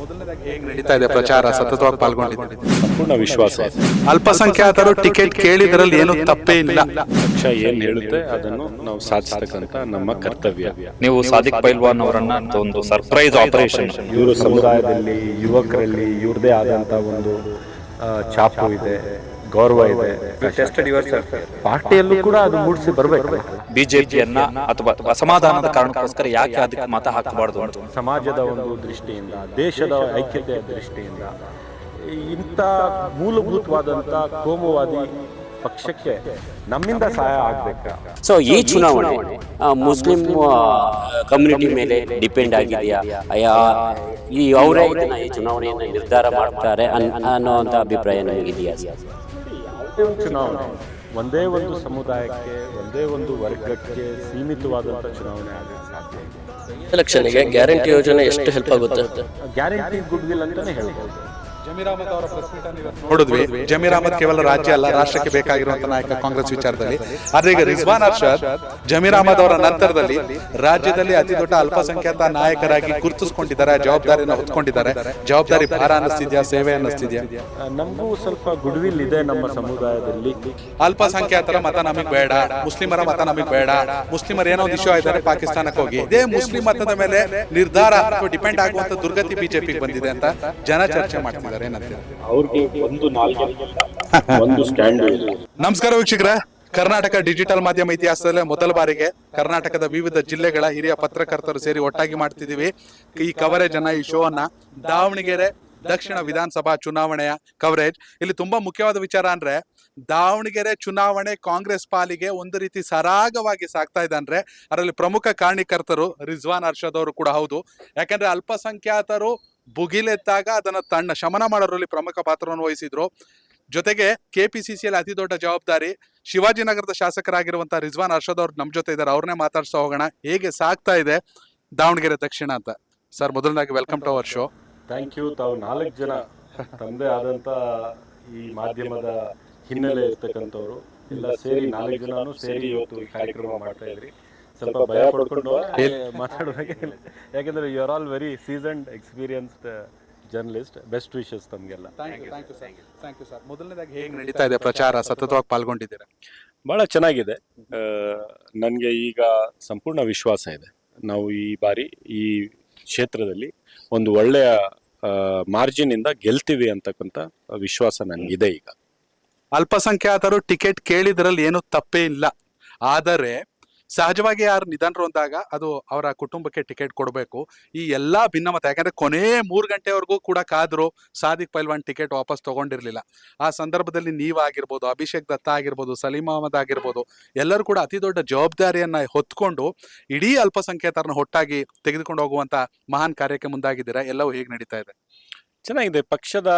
ಮೊದಲನೇದಾಗಿ ಹೇಗೆ ನಡೀತಾ ಇದೆ ಪ್ರಚಾರ? ಸತತವಾಗಿ ಪಾಲ್ಗೊಂಡಿದ್ದೀವಿ, ಸಂಪೂರ್ಣ ವಿಶ್ವಾಸ ಇದೆ. ಅಲ್ಪಸಂಖ್ಯಾತರು ಟಿಕೆಟ್ ಕೇಳಿದ್ರಲ್ಲಿ ಏನು ತಪ್ಪೇ ಇಲ್ಲ. ಪಕ್ಷ ಏನ್ ಹೇಳುತ್ತೆ ಅದನ್ನು ನಾವು ಸಾಧಿಸ್ತಕ್ಕಂತ ನಮ್ಮ ಕರ್ತವ್ಯ. ನೀವು ಸಾದಿಕ್ ಪೈಲ್ವಾನ್ ಅವರನ್ನ ಒಂದು ಸರ್ಪ್ರೈಸ್ ಆಪರೇಷನ್, ಇವರು ಸಮುದಾಯದಲ್ಲಿ ಯುವಕರಲ್ಲಿ ಇವ್ರದೇ ಆದಂತ ಒಂದು ಛಾಪು ಇದೆ, ಗೌರವ ಇದೆ. ಪಾರ್ಟಿಯಲ್ಲೂ ಕೂಡ ಅದು ಮೂಡಿಸಿ ಬರಬೇಕು. ಬಿಜೆಪಿಯನ್ನ ಅಥವಾ ಅಸಮಾಧಾನದ ಕಾರಣಕ್ಕೋಸ್ಕರ ಯಾಕೆ ಅದಕ್ಕೆ ಮತ ಹಾಕಬಾರ್ದು ಅಂತ ಸಮಾಜದ ಒಂದು ದೃಷ್ಟಿಯಿಂದ, ದೇಶದ ಐಕ್ಯತೆಯ ದೃಷ್ಟಿಯಿಂದ ಇಂಥ ಮೂಲಭೂತವಾದಂತ ಕೋಮುವಾದಿ ಪಕ್ಷಕ್ಕೆ ನಮ್ಮಿಂದ ಸಹಾಯ ಆಗ್ಬೇಕಾ? ಸೊ ಈ ಚುನಾವಣೆ ಮುಸ್ಲಿಂ ಕಮ್ಯುನಿಟಿ ಮೇಲೆ ಡಿಪೆಂಡ್ ಆಗಿದೆಯಾ, ಈ ಅವರೇ ಇದನ್ನ ಈ ಚುನಾವಣೆಯನ್ನು ನಿರ್ಧಾರ ಮಾಡ್ತಾರೆ ಅನ್ನೋಂಥ ಅಭಿಪ್ರಾಯ ನಮಗಿದೆಯಾ? ಚುನಾವಣೆ ಒಂದೇ ಒಂದು ಸಮುದಾಯಕ್ಕೆ, ಒಂದೇ ಒಂದು ವರ್ಗಕ್ಕೆ ಸೀಮಿತವಾದಂಥ ಚುನಾವಣೆ ಆಗಕ್ಕೆ ಸಾಧ್ಯ ಇಲ್ಲ. ಎಲೆಕ್ಷನ್ಗೆ ಗ್ಯಾರಂಟಿ ಯೋಜನೆ ಎಷ್ಟು ಹೆಲ್ಪ್ ಆಗುತ್ತೆ? ಗ್ಯಾರಂಟಿ ಗುಡ್ ವಿಲ್ ಅಂತಾನೆ ಹೇಳ್ಬೋದು. ಜಮೀರ್ ಅಹಮದ್ ಅವರ ಪ್ರೆಸ್ ಮೀಟ್ ಅನ್ನು ನೋಡಿದ್ವಿ. ಜಮೀರ್ ಅಹಮದ್ ಕೇವಲ ರಾಜ್ಯ ಅಲ್ಲ, ರಾಷ್ಟ್ರಕ್ಕೆ ಬೇಕಾಗಿರುವಂತ ನಾಯಕ ಕಾಂಗ್ರೆಸ್ ವಿಚಾರದಲ್ಲಿ. ಆದ್ರೆ ಈಗ ರಿಜ್ವಾನ್ ಅರ್ಷದ್ ಜಮೀರ್ ಅಹಮದ್ ಅವರ ನಂತರದಲ್ಲಿ ರಾಜ್ಯದಲ್ಲಿ ಅತಿ ದೊಡ್ಡ ಅಲ್ಪಸಂಖ್ಯಾತ ನಾಯಕರಾಗಿ ಗುರುತಿಸಿಕೊಂಡಿದ್ದಾರೆ, ಜವಾಬ್ದಾರಿಯನ್ನು ಹೊತ್ಕೊಂಡಿದ್ದಾರೆ. ಜವಾಬ್ದಾರಿ ಭಾರ ಅನ್ನಿಸ್ತಿದ್ಯಾ, ಸೇವೆ ಅನ್ನಿಸ್ತಿದ್ಯಾ? ನಮಗೂ ಸ್ವಲ್ಪ ಗುಡ್ ವಿಲ್ ಇದೆ ನಮ್ಮ ಸಮುದಾಯದಲ್ಲಿ. ಅಲ್ಪಸಂಖ್ಯಾತರ ಮತ ನಮಗೆ ಬೇಡ, ಮುಸ್ಲಿಮರ ಮತ ನಮಗೆ ಬೇಡ, ಮುಸ್ಲಿಮರು ಏನೋ ಒಂದು ಇಶ್ಯೂ ಆಯ್ತಾರೆ ಪಾಕಿಸ್ತಾನಕ್ಕೆ ಹೋಗಿ, ಇದೇ ಮುಸ್ಲಿಂ ಮತದ ಮೇಲೆ ನಿರ್ಧಾರ ಅಥವಾ ಡಿಪೆಂಡ್ ಆಗುವಂತ ದುರ್ಗತಿ ಬಿಜೆಪಿಗೆ ಬಂದಿದೆ ಅಂತ ಜನ ಚರ್ಚೆ ಮಾಡ್ತಿದ್ದಾರೆ. ನಮಸ್ಕಾರ ವೀಕ್ಷಕರೇ, ಕರ್ನಾಟಕ ಡಿಜಿಟಲ್ ಮಾಧ್ಯಮ ಇತಿಹಾಸದಲ್ಲೇ ಮೊದಲ ಬಾರಿಗೆ ಕರ್ನಾಟಕದ ವಿವಿಧ ಜಿಲ್ಲೆಗಳ ಹಿರಿಯ ಪತ್ರಕರ್ತರು ಸೇರಿ ಒಟ್ಟಾಗಿ ಮಾಡ್ತಿದೀವಿ ಈ ಕವರೇಜ್ ಅನ್ನ, ಈ ಶೋ ಅನ್ನ. ದಾವಣಗೆರೆ ದಕ್ಷಿಣ ವಿಧಾನಸಭಾ ಚುನಾವಣೆಯ ಕವರೇಜ್. ಇಲ್ಲಿ ತುಂಬಾ ಮುಖ್ಯವಾದ ವಿಚಾರ ಅಂದ್ರೆ, ದಾವಣಗೆರೆ ಚುನಾವಣೆ ಕಾಂಗ್ರೆಸ್ ಪಾಲಿಗೆ ಒಂದು ರೀತಿ ಸರಾಗವಾಗಿ ಸಾಗ್ತಾ ಇದೆ ಅಂದ್ರೆ ಅದರಲ್ಲಿ ಪ್ರಮುಖ ಕಾರಣಕರ್ತರು ರಿಜ್ವಾನ್ ಅರ್ಷದ್ ಅವರು ಕೂಡ ಹೌದು. ಯಾಕಂದ್ರೆ ಅಲ್ಪಸಂಖ್ಯಾತರು ಭುಗಿಲೆತ್ತಾಗ ಅದನ್ನ ಶಮನ ಮಾಡೋದ್ರಲ್ಲಿ ಪ್ರಮುಖ ಪಾತ್ರವನ್ನು ವಹಿಸಿದ್ರು. ಜೊತೆಗೆ ಕೆಪಿಸಿಸಿಯಲ್ಲಿ ಅತಿ ದೊಡ್ಡ ಜವಾಬ್ದಾರಿ. ಶಿವಾಜಿನಗರದ ಶಾಸಕರಾಗಿರುವಂತಹ ರಿಜ್ವಾನ್ ಅರ್ಷದ್ ಅವ್ರು ನಮ್ಮ ಜೊತೆ ಇದ್ದಾರೆ, ಅವ್ರನ್ನೇ ಮಾತಾಡ್ತಾ ಹೋಗೋಣ. ಹೇಗೆ ಸಾಗ್ತಾ ಇದೆ ದಾವಣಗೆರೆ ದಕ್ಷಿಣ ಅಂತ? ಸರ್, ಮೊದಲನಾಗಿ welcome to our show. Thank you. ತಾವು 4 ಜನ ತಮ್ಮದೇ ಆದಂತ ಈ ಮಾಧ್ಯಮದ ಹಿನ್ನೆಲೆ ಇರ್ತಕ್ಕಂಥವ್ರು ಎಲ್ಲ ಸೇರಿ 4 ಜನನು ಸೇರಿ ಇವತ್ತು ಈ ಕಾರ್ಯಕ್ರಮ ಮಾಡ್ತಾ ಇದ್ರಿ. ಸ್ವಲ್ಪ ಭಯ ಪಡ್ಕೊಂಡು ಮಾತಾಡುವಾಗ, ಯಾಕಂದ್ರೆ you are all very seasoned, experienced journalist. Best wishes ತಮಗೆಲ್ಲ. Thank you sir. ಮೊದಲನೇದಾಗಿ ಹೇಗೆ ನಡೀತಾ ಇದೆ ಪ್ರಚಾರ? ಸತತವಾಗಿ ಪಾಲ್ಗೊಂಡಿದ್ದೀರಾ. ಬಹಳ ಚೆನ್ನಾಗಿದೆ. ನನಗೆ ಈಗ ಸಂಪೂರ್ಣ ವಿಶ್ವಾಸ ಇದೆ. ನಾವು ಈ ಬಾರಿ ಈ ಕ್ಷೇತ್ರದಲ್ಲಿ ಒಂದು ಒಳ್ಳೆಯ ಮಾರ್ಜಿನ್ ಇಂದ ಗೆಲ್ತೀವಿ ಅಂತಕ್ಕಂಥ ವಿಶ್ವಾಸ ನನಗಿದೆ. ಈಗ ಅಲ್ಪಸಂಖ್ಯಾತರು ಟಿಕೆಟ್ ಕೇಳಿದ್ರಲ್ಲಿ ಏನು ತಪ್ಪೇ ಇಲ್ಲ. ಆದರೆ ಸಹಜವಾಗಿ ಯಾರು ನಿಧನರು ಅಂದಾಗ ಅದು ಅವರ ಕುಟುಂಬಕ್ಕೆ ಟಿಕೆಟ್ ಕೊಡಬೇಕು. ಈ ಎಲ್ಲಾ ಭಿನ್ನಮತ, ಯಾಕಂದ್ರೆ ಕೊನೆ 3 ಗಂಟೆವರೆಗೂ ಕೂಡ ಕಾದ್ರು ಸಾದಿಕ್ ಪೈಲ್ವಾನ್ ಟಿಕೆಟ್ ವಾಪಸ್ ತಗೊಂಡಿರ್ಲಿಲ್ಲ. ಆ ಸಂದರ್ಭದಲ್ಲಿ ನೀವಾಗಿರ್ಬೋದು, ಅಭಿಷೇಕ್ ದತ್ತ ಆಗಿರ್ಬೋದು, ಸಲೀಂ ಅಹಮದ್ ಆಗಿರ್ಬೋದು, ಎಲ್ಲರೂ ಕೂಡ ಅತಿ ದೊಡ್ಡ ಜವಾಬ್ದಾರಿಯನ್ನ ಹೊತ್ಕೊಂಡು ಇಡೀ ಅಲ್ಪಸಂಖ್ಯಾತರನ್ನ ಒಟ್ಟಾಗಿ ತೆಗೆದುಕೊಂಡು ಹೋಗುವಂತ ಮಹಾನ್ ಕಾರ್ಯಕ್ಕೆ ಮುಂದಾಗಿದ್ದೀರಾ. ಎಲ್ಲವೂ ಹೇಗೆ ನಡೀತಾ ಇದೆ? ಚೆನ್ನಾಗಿದೆ. ಪಕ್ಷದ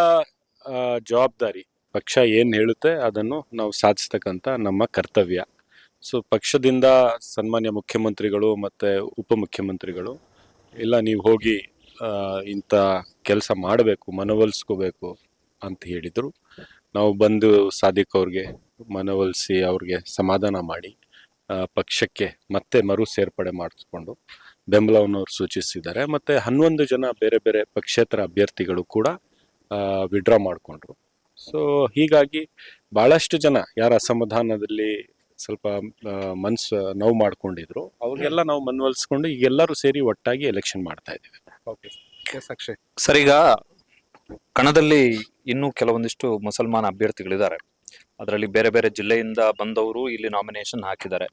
ಜವಾಬ್ದಾರಿ, ಪಕ್ಷ ಏನ್ ಹೇಳುತ್ತೆ ಅದನ್ನು ನಾವು ಸಾಧಿಸ್ತಕ್ಕಂಥ ನಮ್ಮ ಕರ್ತವ್ಯ. ಸೊ ಪಕ್ಷದಿಂದ ಸನ್ಮಾನ್ಯ ಮುಖ್ಯಮಂತ್ರಿಗಳು ಮತ್ತು ಉಪಮುಖ್ಯಮಂತ್ರಿಗಳು ಎಲ್ಲ ನೀವು ಹೋಗಿ ಇಂಥ ಕೆಲಸ ಮಾಡಬೇಕು, ಮನವೊಲಿಸ್ಕೋಬೇಕು ಅಂತ ಹೇಳಿದರು. ನಾವು ಬಂದು ಸಾದಿಕ್ ಅವ್ರಿಗೆ ಮನವೊಲಿಸಿ ಅವ್ರಿಗೆ ಸಮಾಧಾನ ಮಾಡಿ ಪಕ್ಷಕ್ಕೆ ಮತ್ತೆ ಮರು ಸೇರ್ಪಡೆ ಮಾಡಿಸ್ಕೊಂಡು ಬೆಂಬಲವನ್ನು ಅವ್ರು ಸೂಚಿಸಿದ್ದಾರೆ. ಮತ್ತು 11 ಜನ ಬೇರೆ ಬೇರೆ ಪಕ್ಷೇತರ ಅಭ್ಯರ್ಥಿಗಳು ಕೂಡ ವಿಡ್ರಾ ಮಾಡಿಕೊಂಡ್ರು. ಸೊ ಹೀಗಾಗಿ ಭಾಳಷ್ಟು ಜನ ಯಾರ ಅಸಮಾಧಾನದಲ್ಲಿ ಸ್ವಲ್ಪ ಮನ್ಸು ನೋವು ಮಾಡ್ಕೊಂಡಿದ್ರು, ಅವ್ರಿಗೆಲ್ಲ ನಾವು ಮನವೊಲಿಸ್ಕೊಂಡು ಈಗ ಎಲ್ಲರೂ ಸೇರಿ ಒಟ್ಟಾಗಿ ಎಲೆಕ್ಷನ್ ಮಾಡ್ತಾ ಇದ್ದೀವಿ. ಸರ್, ಈಗ ಕಣದಲ್ಲಿ ಇನ್ನೂ ಕೆಲವೊಂದಿಷ್ಟು ಮುಸಲ್ಮಾನ ಅಭ್ಯರ್ಥಿಗಳಿದ್ದಾರೆ. ಅದರಲ್ಲಿ ಬೇರೆ ಬೇರೆ ಜಿಲ್ಲೆಯಿಂದ ಬಂದವರು ಇಲ್ಲಿ ನಾಮಿನೇಷನ್ ಹಾಕಿದ್ದಾರೆ.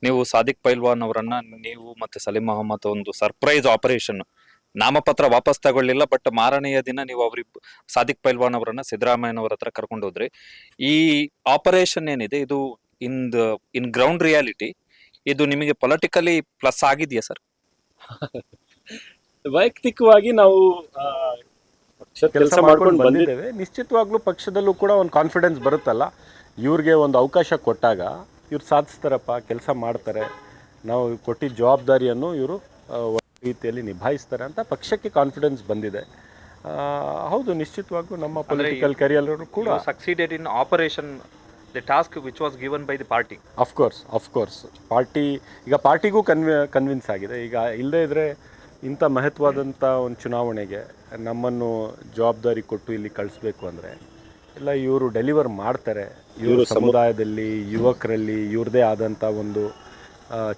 ನೀವು ಸಾದಿಕ್ ಪೈಲ್ವಾನ್ ಅವರನ್ನ, ನೀವು ಮತ್ತೆ ಸಲೀಂ ಅಹಮದ್ ಒಂದು ಸರ್ಪ್ರೈಸ್ ಆಪರೇಷನ್, ನಾಮಪತ್ರ ವಾಪಸ್ ತಗೊಳ್ಳಿಲ್ಲ, ಬಟ್ ಮಾರನೆಯ ದಿನ ನೀವು ಸಾದಿಕ್ ಪೈಲ್ವಾನ್ ಅವರನ್ನ ಸಿದ್ದರಾಮಯ್ಯನವರ ಹತ್ರ ಕರ್ಕೊಂಡು ಹೋದ್ರಿ. ಈ ಆಪರೇಷನ್ ಏನಿದೆ ಇದು ಇನ್ ಗ್ರೌಂಡ್ ರಿಯಾಲಿಟಿ ಇದು ನಿಮಗೆ ಪೊಲಿಟಿಕಲಿ ಪ್ಲಸ್ ಆಗಿದೆಯಾ ಸರ್? ವೈಯಕ್ತಿಕವಾಗಿ ನಾವು ಕೆಲಸ ಮಾಡ್ಕೊಂಡು ಬಂದಿದ್ದೇವೆ. ನಿಶ್ಚಿತವಾಗ್ಲೂ ಪಕ್ಷದಲ್ಲೂ ಕೂಡ ಒಂದು ಕಾನ್ಫಿಡೆನ್ಸ್ ಬರುತ್ತಲ್ಲ, ಇವ್ರಿಗೆ ಒಂದು ಅವಕಾಶ ಕೊಟ್ಟಾಗ ಇವ್ರು ಸಾಧಿಸ್ತಾರಪ್ಪ, ಕೆಲಸ ಮಾಡ್ತಾರೆ, ನಾವು ಕೊಟ್ಟಿದ್ದ ಜವಾಬ್ದಾರಿಯನ್ನು ಇವರು ರೀತಿಯಲ್ಲಿ ನಿಭಾಯಿಸ್ತಾರೆ ಅಂತ ಪಕ್ಷಕ್ಕೆ ಕಾನ್ಫಿಡೆನ್ಸ್ ಬಂದಿದೆ. ಹೌದು, ನಿಶ್ಚಿತವಾಗ್ಲೂ ನಮ್ಮ ಪೊಲಿಟಿಕಲ್ ಕರಿಯರ್ ಕೂಡ succeeded in operation the task which was given by the party. Of course. Party ಈಗ ಪಾರ್ಟಿಗೂ ಕನ್ವಿನ್ಸ್ ಆಗಿದೆ. ಈಗ ಇಲ್ಲದೇ ಇದ್ರೆ ಇಂಥ ಮಹತ್ವವಾದಂಥ ಒಂದು ಚುನಾವಣೆಗೆ ನಮ್ಮನ್ನು ಜವಾಬ್ದಾರಿ ಕೊಟ್ಟು ಇಲ್ಲಿ ಕಳಿಸ್ಬೇಕು ಅಂದರೆ ಎಲ್ಲ ಇವರು ಡೆಲಿವರ್ ಮಾಡ್ತಾರೆ. ಇವರು ಸಮುದಾಯದಲ್ಲಿ ಯುವಕರಲ್ಲಿ ಇವ್ರದ್ದೇ ಆದಂಥ ಒಂದು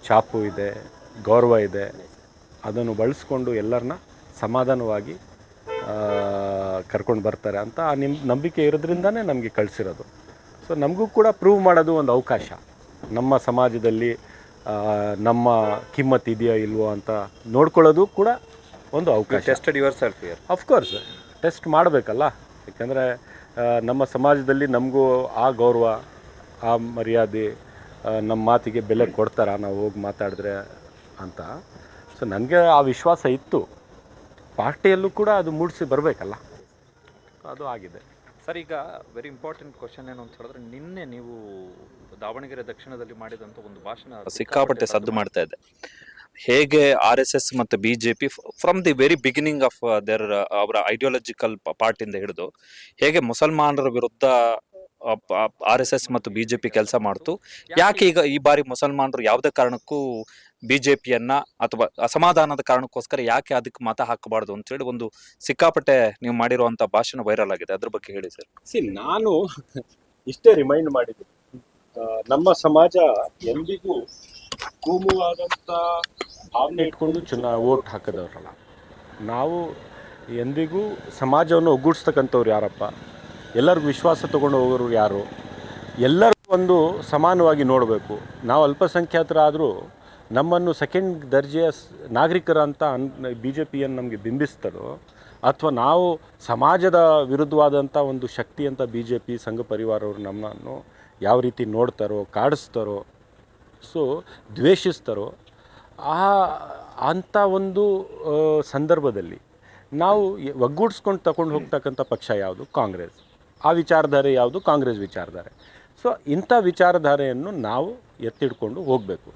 ಛಾಪು ಇದೆ, ಗೌರವ ಇದೆ. ಅದನ್ನು ಬಳಸ್ಕೊಂಡು ಎಲ್ಲರನ್ನ ಸಮಾಧಾನವಾಗಿ ಕರ್ಕೊಂಡು ಬರ್ತಾರೆ ಅಂತ ನಂಬಿಕೆ ಇರೋದ್ರಿಂದನೇ ನಮಗೆ ಕಳಿಸಿರೋದು. ಸೊ ನಮಗೂ ಕೂಡ ಪ್ರೂವ್ ಮಾಡೋದು ಒಂದು ಅವಕಾಶ. ನಮ್ಮ ಸಮಾಜದಲ್ಲಿ ನಮ್ಮ ಕಿಮ್ಮತ್ತು ಇದೆಯೋ ಇಲ್ವೋ ಅಂತ ನೋಡ್ಕೊಳ್ಳೋದು ಕೂಡ ಒಂದು ಅವಕಾಶ. Tested your self here. Of course test ಮಾಡಬೇಕಲ್ಲ, ಯಾಕಂದರೆ ನಮ್ಮ ಸಮಾಜದಲ್ಲಿ ನಮಗೂ ಆ ಗೌರವ, ಆ ಮರ್ಯಾದೆ, ನಮ್ಮ ಮಾತಿಗೆ ಬೆಲೆ ಕೊಡ್ತಾರ ನಾವು ಹೋಗಿ ಮಾತಾಡಿದ್ರೆ ಅಂತ. ಸೊ ನನಗೆ ಆ ವಿಶ್ವಾಸ ಇತ್ತು. ಪಾರ್ಟಿಯಲ್ಲೂ ಕೂಡ ಅದು ಮೂಡಿಸಿ ಬರಬೇಕಲ್ಲ, ಅದು ಆಗಿದೆ. ಸರ್, ಈಗ ವೆರಿ ಇಂಪಾರ್ಟೆಂಟ್ ಕ್ವಶನ್ ಏನು ಅಂತ ಹೇಳಿದ್ರೆ, ನಿನ್ನೆ ನೀವು ದಾವಣಗೆರೆ ದಕ್ಷಿಣದಲ್ಲಿ ಮಾಡಿದಂಥ ಒಂದು ಭಾಷಣ ಸಿಕ್ಕಾಪಟ್ಟೆ ಸದ್ದು ಮಾಡ್ತಾ ಇದೆ. ಹೇಗೆ RSS ಮತ್ತು BJP from the very beginning of ಅವರ ಐಡಿಯಾಲಜಿಕಲ್ ಪಾರ್ಟಿಂದ ಹಿಡಿದು ಹೇಗೆ ಮುಸಲ್ಮಾನರ ವಿರುದ್ಧ RSS ಮತ್ತು BJP ಕೆಲಸ ಮಾಡ್ತು, ಯಾಕೆ ಈಗ ಈ ಬಾರಿ ಮುಸಲ್ಮಾನರು ಯಾವುದೇ ಕಾರಣಕ್ಕೂ BJPಯನ್ನ ಅಥವಾ ಅಸಮಾಧಾನದ ಕಾರಣಕ್ಕೋಸ್ಕರ ಯಾಕೆ ಅದಕ್ಕೆ ಮತ ಹಾಕಬಾರ್ದು ಅಂತೇಳಿ ಒಂದು ಸಿಕ್ಕಾಪಟ್ಟೆ ನೀವು ಮಾಡಿರುವಂಥ ಭಾಷಣ ವೈರಲ್ ಆಗಿದೆ. ಅದ್ರ ಬಗ್ಗೆ ಹೇಳಿ ಸರ್. ನಾನು ಇಷ್ಟೇ ರಿಮೈಂಡ್ ಮಾಡಿದ್ದೆ, ನಮ್ಮ ಸಮಾಜ ಎಂದಿಗೂ ಕೋಮುವಾದಂಥ ಭಾವನೆ ಇಟ್ಕೊಂಡು ವೋಟ್ ಹಾಕಿದವರಲ್ಲ. ನಾವು ಎಂದಿಗೂ ಸಮಾಜವನ್ನು ಒಗ್ಗೂಡಿಸ್ತಕ್ಕಂಥವ್ರು ಯಾರಪ್ಪ, ಎಲ್ಲರಿಗೂ ವಿಶ್ವಾಸ ತೊಗೊಂಡು ಹೋಗೋರು ಯಾರು, ಎಲ್ಲರೂ ಒಂದು ಸಮಾನವಾಗಿ ನೋಡಬೇಕು. ನಾವು ಅಲ್ಪಸಂಖ್ಯಾತರಾದರೂ ನಮ್ಮನ್ನು ಸೆಕೆಂಡ್ ದರ್ಜೆಯ ನಾಗರಿಕರ ಅಂತ BJPಯನ್ನು ನಮಗೆ ಬಿಂಬಿಸ್ತಾರೋ, ಅಥವಾ ನಾವು ಸಮಾಜದ ವಿರುದ್ಧವಾದಂಥ ಒಂದು ಶಕ್ತಿ ಅಂತ BJP ಸಂಘ ಪರಿವಾರವರು ನಮ್ಮನ್ನು ಯಾವ ರೀತಿ ನೋಡ್ತಾರೋ, ಕಾಡಿಸ್ತಾರೋ, ಸೊ ದ್ವೇಷಿಸ್ತಾರೋ, ಅಂಥ ಒಂದು ಸಂದರ್ಭದಲ್ಲಿ ನಾವು ಒಗ್ಗೂಡಿಸ್ಕೊಂಡು ತಗೊಂಡು ಹೋಗ್ತಕ್ಕಂಥ ಪಕ್ಷ ಯಾವುದು? ಕಾಂಗ್ರೆಸ್. ಆ ವಿಚಾರಧಾರೆ ಯಾವುದು? ಕಾಂಗ್ರೆಸ್ ವಿಚಾರಧಾರೆ. ಸೊ ಇಂಥ ವಿಚಾರಧಾರೆಯನ್ನು ನಾವು ಎತ್ತಿಡ್ಕೊಂಡು ಹೋಗಬೇಕು.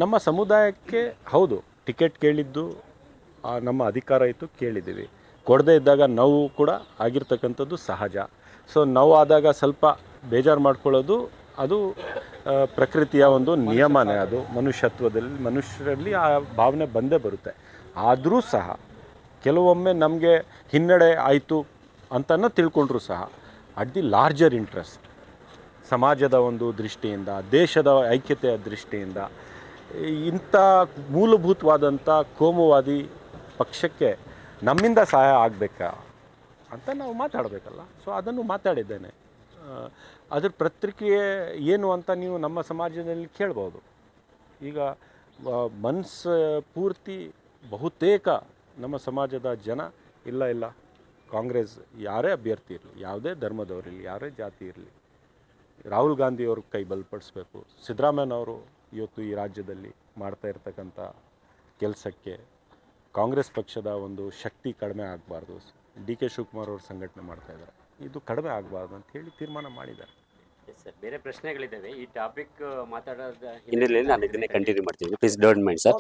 ನಮ್ಮ ಸಮುದಾಯಕ್ಕೆ ಹೌದು ಟಿಕೆಟ್ ಕೇಳಿದ್ದು ನಮ್ಮ ಅಧಿಕಾರ ಇತ್ತು, ಕೇಳಿದ್ದೀವಿ. ಕೊಡದೇ ಇದ್ದಾಗ ನೋವು ಕೂಡ ಆಗಿರ್ತಕ್ಕಂಥದ್ದು ಸಹಜ. ಸೊ ನೋವು ಆದಾಗ ಸ್ವಲ್ಪ ಬೇಜಾರು ಮಾಡ್ಕೊಳ್ಳೋದು ಅದು ಪ್ರಕೃತಿಯ ಒಂದು ನಿಯಮನೇ. ಅದು ಮನುಷ್ಯರಲ್ಲಿ ಆ ಭಾವನೆ ಬಂದೇ ಬರುತ್ತೆ. ಆದರೂ ಸಹ ಕೆಲವೊಮ್ಮೆ ನಮಗೆ ಹಿನ್ನಡೆ ಆಯಿತು ಅಂತಲೂ ತಿಳ್ಕೊಂಡ್ರೂ ಸಹ ಅಟ್ ದಿ ಲಾರ್ಜರ್ ಇಂಟ್ರೆಸ್ಟ್, ಸಮಾಜದ ಒಂದು ದೃಷ್ಟಿಯಿಂದ, ದೇಶದ ಐಕ್ಯತೆಯ ದೃಷ್ಟಿಯಿಂದ ಇಂಥ ಮೂಲಭೂತವಾದಂಥ ಕೋಮುವಾದಿ ಪಕ್ಷಕ್ಕೆ ನಮ್ಮಿಂದ ಸಹಾಯ ಆಗಬೇಕಾ ಅಂತ ನಾವು ಮಾತಾಡಬೇಕಲ್ಲ. ಸೊ ಅದನ್ನು ಮಾತಾಡಿದ್ದೇನೆ. ಅದ್ರ ಪ್ರತಿಕ್ರಿಯೆ ಏನು ಅಂತ ನೀವು ನಮ್ಮ ಸಮಾಜದಲ್ಲಿ ಕೇಳ್ಬೋದು. ಈಗ ಮನಸ್ಸು ಪೂರ್ತಿ ಬಹುತೇಕ ನಮ್ಮ ಸಮಾಜದ ಜನ ಇಲ್ಲ ಕಾಂಗ್ರೆಸ್ ಯಾರೇ ಅಭ್ಯರ್ಥಿ ಇರಲಿ, ಯಾವುದೇ ಧರ್ಮದವರಿರಲಿ, ಯಾರೇ ಜಾತಿ ಇರಲಿ, ರಾಹುಲ್ ಗಾಂಧಿಯವ್ರ ಕೈ ಬಲಪಡಿಸ್ಬೇಕು. ಸಿದ್ದರಾಮಯ್ಯನವರು ಇವತ್ತು ಈ ರಾಜ್ಯದಲ್ಲಿ ಮಾಡ್ತಾ ಇರ್ತಕ್ಕಂಥ ಕೆಲಸಕ್ಕೆ ಕಾಂಗ್ರೆಸ್ ಪಕ್ಷದ ಒಂದು ಶಕ್ತಿ ಕಡಿಮೆ ಆಗಬಾರ್ದು. DK ಶಿವಕುಮಾರ್ ಅವರು ಸಂಘಟನೆ ಮಾಡ್ತಾಯಿದ್ದಾರೆ, ಇದು ಕಡಿಮೆ ಆಗಬಾರ್ದು ಅಂತ ಹೇಳಿ ತೀರ್ಮಾನ ಮಾಡಿದ್ದಾರೆ. ಸರ್, ಬೇರೆ ಪ್ರಶ್ನೆಗಳಿದ್ದಾವೆ. ಈ ಟಾಪಿಕ್ ಮಾತಾಡೋದ ಹಿನ್ನೆಲೆಯಲ್ಲಿ ನಾನು ಇದನ್ನೇ ಕಂಟಿನ್ಯೂ ಮಾಡ್ತೀನಿ. Please don't mind sir.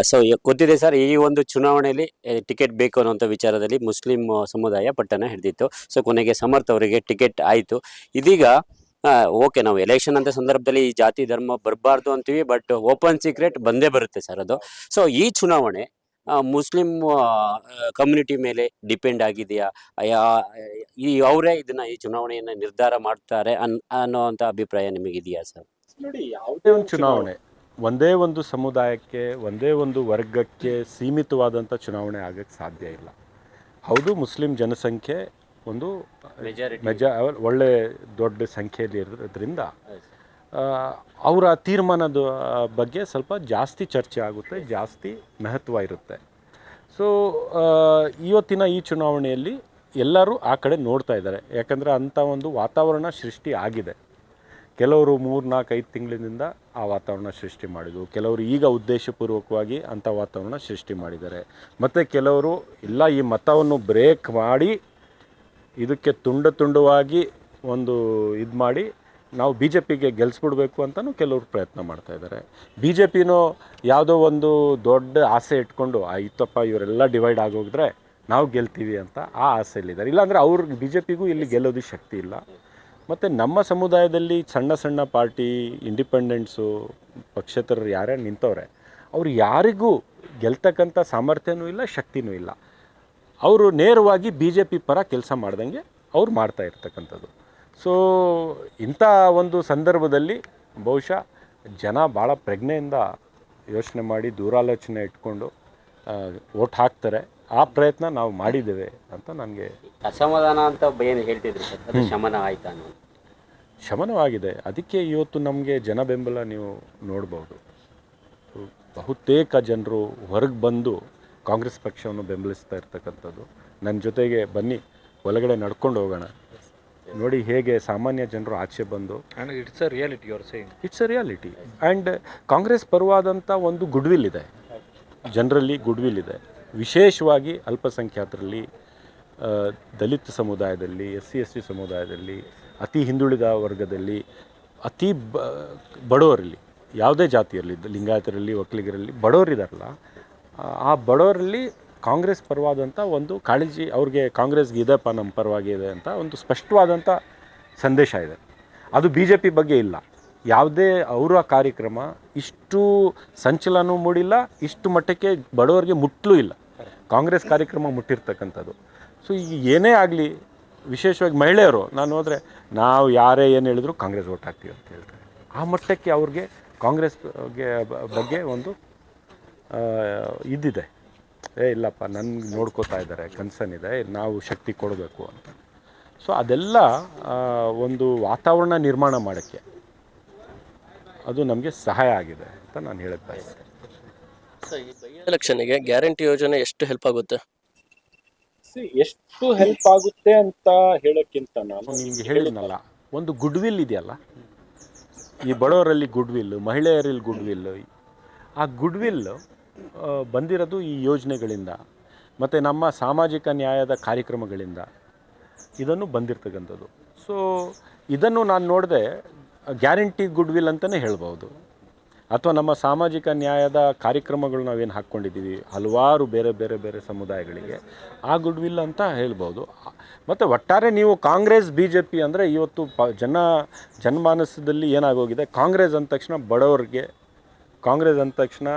So ಗೊತ್ತಿದೆ ಸರ್, ಈ ಒಂದು ಚುನಾವಣೆಯಲ್ಲಿ ಟಿಕೆಟ್ ಬೇಕು ಅನ್ನುವಂಥ ವಿಚಾರದಲ್ಲಿ ಮುಸ್ಲಿಂ ಸಮುದಾಯ ಪಟ್ಟಣ ಹಿಡಿದಿತ್ತು. ಸೊ ಕೊನೆಗೆ ಸಮರ್ಥ ಅವರಿಗೆ ಟಿಕೆಟ್ ಆಯಿತು. ಇದೀಗ ಓಕೆ, ನಾವು ಎಲೆಕ್ಷನ್ ಅಂತ ಸಂದರ್ಭದಲ್ಲಿ ಈ ಜಾತಿ ಧರ್ಮ ಬರಬಾರ್ದು ಅಂತೀವಿ, ಬಟ್ ಓಪನ್ ಸೀಕ್ರೆಟ್ ಬಂದೇ ಬರುತ್ತೆ ಸರ್ ಅದು. ಸೊ ಈ ಚುನಾವಣೆ ಮುಸ್ಲಿಂ ಕಮ್ಯುನಿಟಿ ಮೇಲೆ ಡಿಪೆಂಡ್ ಆಗಿದೆಯಾ, ಅವರೇ ಈ ಚುನಾವಣೆಯನ್ನು ನಿರ್ಧಾರ ಮಾಡ್ತಾರೆ ಅನ್ನೋವಂಥ ಅಭಿಪ್ರಾಯ ನಿಮಗಿದೆಯಾ ಸರ್? ನೋಡಿ, ಯಾವುದೇ ಒಂದು ಚುನಾವಣೆ ಒಂದೇ ಒಂದು ಸಮುದಾಯಕ್ಕೆ, ಒಂದೇ ಒಂದು ವರ್ಗಕ್ಕೆ ಸೀಮಿತವಾದಂಥ ಚುನಾವಣೆ ಆಗಕ್ಕೆ ಸಾಧ್ಯ ಇಲ್ಲ. ಹೌದು, ಮುಸ್ಲಿಂ ಜನಸಂಖ್ಯೆ ಒಂದು ಒಳ್ಳೆ ದೊಡ್ಡ ಸಂಖ್ಯೆಯಲ್ಲಿ ಇರೋದ್ರಿಂದ ಅವರ ತೀರ್ಮಾನದ ಬಗ್ಗೆ ಸ್ವಲ್ಪ ಜಾಸ್ತಿ ಚರ್ಚೆ ಆಗುತ್ತೆ, ಜಾಸ್ತಿ ಮಹತ್ವ ಇರುತ್ತೆ. ಸೊ ಇವತ್ತಿನ ಈ ಚುನಾವಣೆಯಲ್ಲಿ ಎಲ್ಲರೂ ಆ ಕಡೆ ನೋಡ್ತಾ ಇದ್ದಾರೆ. ಯಾಕಂದರೆ ಅಂಥ ಒಂದು ವಾತಾವರಣ ಸೃಷ್ಟಿ ಆಗಿದೆ. ಕೆಲವರು 3-4-5 ತಿಂಗಳಿನಿಂದ ಆ ವಾತಾವರಣ ಸೃಷ್ಟಿ ಮಾಡಿದರು, ಕೆಲವರು ಈಗ ಉದ್ದೇಶಪೂರ್ವಕವಾಗಿ ಅಂಥ ವಾತಾವರಣ ಸೃಷ್ಟಿ ಮಾಡಿದ್ದಾರೆ. ಮತ್ತು ಕೆಲವರು ಇಲ್ಲ, ಈ ಮತವನ್ನು ಬ್ರೇಕ್ ಮಾಡಿ ಇದಕ್ಕೆ ತುಂಡವಾಗಿ ಒಂದು ಇದು ಮಾಡಿ ನಾವು BJPಗೆ ಗೆಲ್ಲಿಸ್ಬಿಡ್ಬೇಕು ಅಂತಲೂ ಕೆಲವರು ಪ್ರಯತ್ನ ಮಾಡ್ತಾಯಿದ್ದಾರೆ. BJPನೂ ಯಾವುದೋ ಒಂದು ದೊಡ್ಡ ಆಸೆ ಇಟ್ಕೊಂಡು ಇತ್ತಪ್ಪ ಇವರೆಲ್ಲ ಡಿವೈಡ್ ಆಗೋಗಿದ್ರೆ ನಾವು ಗೆಲ್ತೀವಿ ಅಂತ ಆ ಆಸೆಯಲ್ಲಿದ್ದಾರೆ. ಇಲ್ಲಾಂದರೆ ಅವ್ರಿಗೆ BJPಗೂ ಇಲ್ಲಿ ಗೆಲ್ಲೋದು ಶಕ್ತಿ ಇಲ್ಲ. ಮತ್ತು ನಮ್ಮ ಸಮುದಾಯದಲ್ಲಿ ಸಣ್ಣ ಪಾರ್ಟಿ, ಇಂಡಿಪೆಂಡೆಂಟ್ಸು, ಪಕ್ಷೇತರರು ಯಾರ್ಯಾರು ನಿಂತವ್ರೆ ಅವ್ರು ಯಾರಿಗೂ ಗೆಲ್ತಕ್ಕಂಥ ಸಾಮರ್ಥ್ಯನೂ ಇಲ್ಲ, ಶಕ್ತಿನೂ ಇಲ್ಲ. ಅವರು ನೇರವಾಗಿ ಬಿ ಜೆ ಪಿ ಪರ ಕೆಲಸ ಮಾಡ್ದಂಗೆ ಅವ್ರು ಮಾಡ್ತಾ ಇರ್ತಕ್ಕಂಥದ್ದು. ಸೊ ಇಂಥ ಒಂದು ಸಂದರ್ಭದಲ್ಲಿ ಬಹುಶಃ ಜನ ಭಾಳ ಪ್ರಜ್ಞೆಯಿಂದ ಯೋಚನೆ ಮಾಡಿ ದೂರಾಲೋಚನೆ ಇಟ್ಕೊಂಡು ವೋಟ್ ಹಾಕ್ತಾರೆ. ಆ ಪ್ರಯತ್ನ ನಾವು ಮಾಡಿದ್ದೇವೆ ಅಂತ ನನಗೆ ಅಸಮಾಧಾನ ಅಂತ ಏನು ಹೇಳ್ತಿದ್ರು ಸರ್, ಅದು ಶಮನ ಆಯ್ತಾ ಅನ್ನೋದು? ಶಮನವಾಗಿದೆ. ಅದಕ್ಕೆ ಇವತ್ತು ನಮಗೆ ಜನ ಬೆಂಬಲ ನೀವು ನೋಡ್ಬೋದು. ಬಹುತೇಕ ಜನರು ಹೊರಗೆ ಬಂದು ಕಾಂಗ್ರೆಸ್ ಪಕ್ಷವನ್ನು ಬೆಂಬಲಿಸ್ತಾ ಇರ್ತಕ್ಕಂಥದ್ದು. ನನ್ನ ಜೊತೆಗೆ ಬನ್ನಿ ಒಳಗಡೆ ನಡ್ಕೊಂಡು ಹೋಗೋಣ, ನೋಡಿ ಹೇಗೆ ಸಾಮಾನ್ಯ ಜನರು ಆಚೆ ಬಂದು it's a reality your saying. It's a reality. And Congress ಪರವಾದಂಥ ಒಂದು ಗುಡ್ವಿಲ್ ಇದೆ, ಜನರಲ್ಲಿ ಗುಡ್ವಿಲ್ ಇದೆ. ವಿಶೇಷವಾಗಿ ಅಲ್ಪಸಂಖ್ಯಾತರಲ್ಲಿ, ದಲಿತ ಸಮುದಾಯದಲ್ಲಿ, SC ST ಸಮುದಾಯದಲ್ಲಿ, ಅತಿ ಹಿಂದುಳಿದ ವರ್ಗದಲ್ಲಿ, ಅತಿ ಬಡವರಲ್ಲಿ, ಯಾವುದೇ ಜಾತಿಯಲ್ಲಿ, ಲಿಂಗಾಯತರಲ್ಲಿ, ಒಕ್ಕಲಿಗರಲ್ಲಿ ಬಡವರಿದಾರಲ್ಲ, ಆ ಬಡವರಲ್ಲಿ ಕಾಂಗ್ರೆಸ್ ಪರವಾದಂಥ ಒಂದು ಕಾಳಜಿ ಅವ್ರಿಗೆ, ಕಾಂಗ್ರೆಸ್ಗೆ ಇದೆಪ್ಪ ನಮ್ಮ ಪರವಾಗಿ ಇದೆ ಅಂತ ಒಂದು ಸ್ಪಷ್ಟವಾದಂಥ ಸಂದೇಶ ಇದೆ. ಅದು BJP ಬಗ್ಗೆ ಇಲ್ಲ. ಯಾವುದೇ ಅವರ ಕಾರ್ಯಕ್ರಮ ಇಷ್ಟು ಸಂಚಲನೂ ಮೂಡಿಲ್ಲ, ಇಷ್ಟು ಮಟ್ಟಕ್ಕೆ ಬಡವರಿಗೆ ಮುಟ್ಟಲೂ ಇಲ್ಲ. ಕಾಂಗ್ರೆಸ್ ಕಾರ್ಯಕ್ರಮ ಮುಟ್ಟಿರ್ತಕ್ಕಂಥದ್ದು. ಸೊ ಈಗ ಏನೇ ಆಗಲಿ, ವಿಶೇಷವಾಗಿ ಮಹಿಳೆಯರು ನಾನು ಹೋದರೆ ನಾವು ಯಾರೇ ಏನು ಹೇಳಿದ್ರು ಕಾಂಗ್ರೆಸ್ ವೋಟ್ ಹಾಕ್ತೀವಿ ಅಂತ ಹೇಳ್ತಾರೆ. ಆ ಮಟ್ಟಕ್ಕೆ ಅವ್ರಿಗೆ ಕಾಂಗ್ರೆಸ್ ಬಗ್ಗೆ ಒಂದು ಇದಿದೆ, ಇಲ್ಲಪ್ಪ ನನಗೆ ನೋಡ್ಕೋತಾ ಇದ್ದಾರೆ, ಕನ್ಸರ್ನ್ ಇದೆ, ನಾವು ಶಕ್ತಿ ಕೊಡಬೇಕು ಅಂತ. ಸೊ ಅದೆಲ್ಲ ಒಂದು ವಾತಾವರಣ ನಿರ್ಮಾಣ ಮಾಡೋಕ್ಕೆ ಅದು ನಮಗೆ ಸಹಾಯ ಆಗಿದೆ ಅಂತ ನಾನು ಹೇಳ್ತಾ ಇದ್ದೆ. ಸರ್, ಈ ಬೈ ಎಲೆಕ್ಷನ್ಗೆ ಗ್ಯಾರಂಟಿ ಯೋಜನೆ ಎಷ್ಟು ಹೆಲ್ಪ್ ಆಗುತ್ತೆ? ಎಷ್ಟು ಹೆಲ್ಪ್ ಆಗುತ್ತೆ ಅಂತ ಹೇಳೋಕ್ಕಿಂತ ನಾನು ನಿಮಗೆ ಹೇಳಿದ್ನಲ್ಲ, ಒಂದು ಗುಡ್ವಿಲ್ ಇದೆಯಲ್ಲ, ಈ ಬಡವರಲ್ಲಿ ಗುಡ್ವಿಲ್, ಮಹಿಳೆಯರಲ್ಲಿ ಗುಡ್ವಿಲ್, ಆ ಗುಡ್ವಿಲ್ ಬಂದಿರೋದು ಈ ಯೋಜನೆಗಳಿಂದ ಮತ್ತು ನಮ್ಮ ಸಾಮಾಜಿಕ ನ್ಯಾಯದ ಕಾರ್ಯಕ್ರಮಗಳಿಂದ ಇದನ್ನು ಬಂದಿರ್ತಕ್ಕಂಥದ್ದು. ಸೊ ಇದನ್ನು ನಾನು ನೋಡಿದೆ ಗ್ಯಾರಂಟಿ ಗುಡ್ವಿಲ್ ಅಂತಲೇ ಹೇಳ್ಬೋದು. ಅಥವಾ ನಮ್ಮ ಸಾಮಾಜಿಕ ನ್ಯಾಯದ ಕಾರ್ಯಕ್ರಮಗಳು ನಾವೇನು ಹಾಕ್ಕೊಂಡಿದ್ದೀವಿ ಹಲವಾರು ಬೇರೆ ಬೇರೆ ಬೇರೆ ಸಮುದಾಯಗಳಿಗೆ, ಆ ಗುಡ್ವಿಲ್ ಅಂತ ಹೇಳ್ಬೋದು. ಮತ್ತು ಒಟ್ಟಾರೆ ನೀವು ಕಾಂಗ್ರೆಸ್ BJP ಅಂದರೆ ಇವತ್ತು ಜನಮಾನಸದಲ್ಲಿ ಏನಾಗೋಗಿದೆ, ಕಾಂಗ್ರೆಸ್ ಅಂದ ತಕ್ಷಣ ಬಡವರಿಗೆ, ಕಾಂಗ್ರೆಸ್ ಅಂದ ತಕ್ಷಣ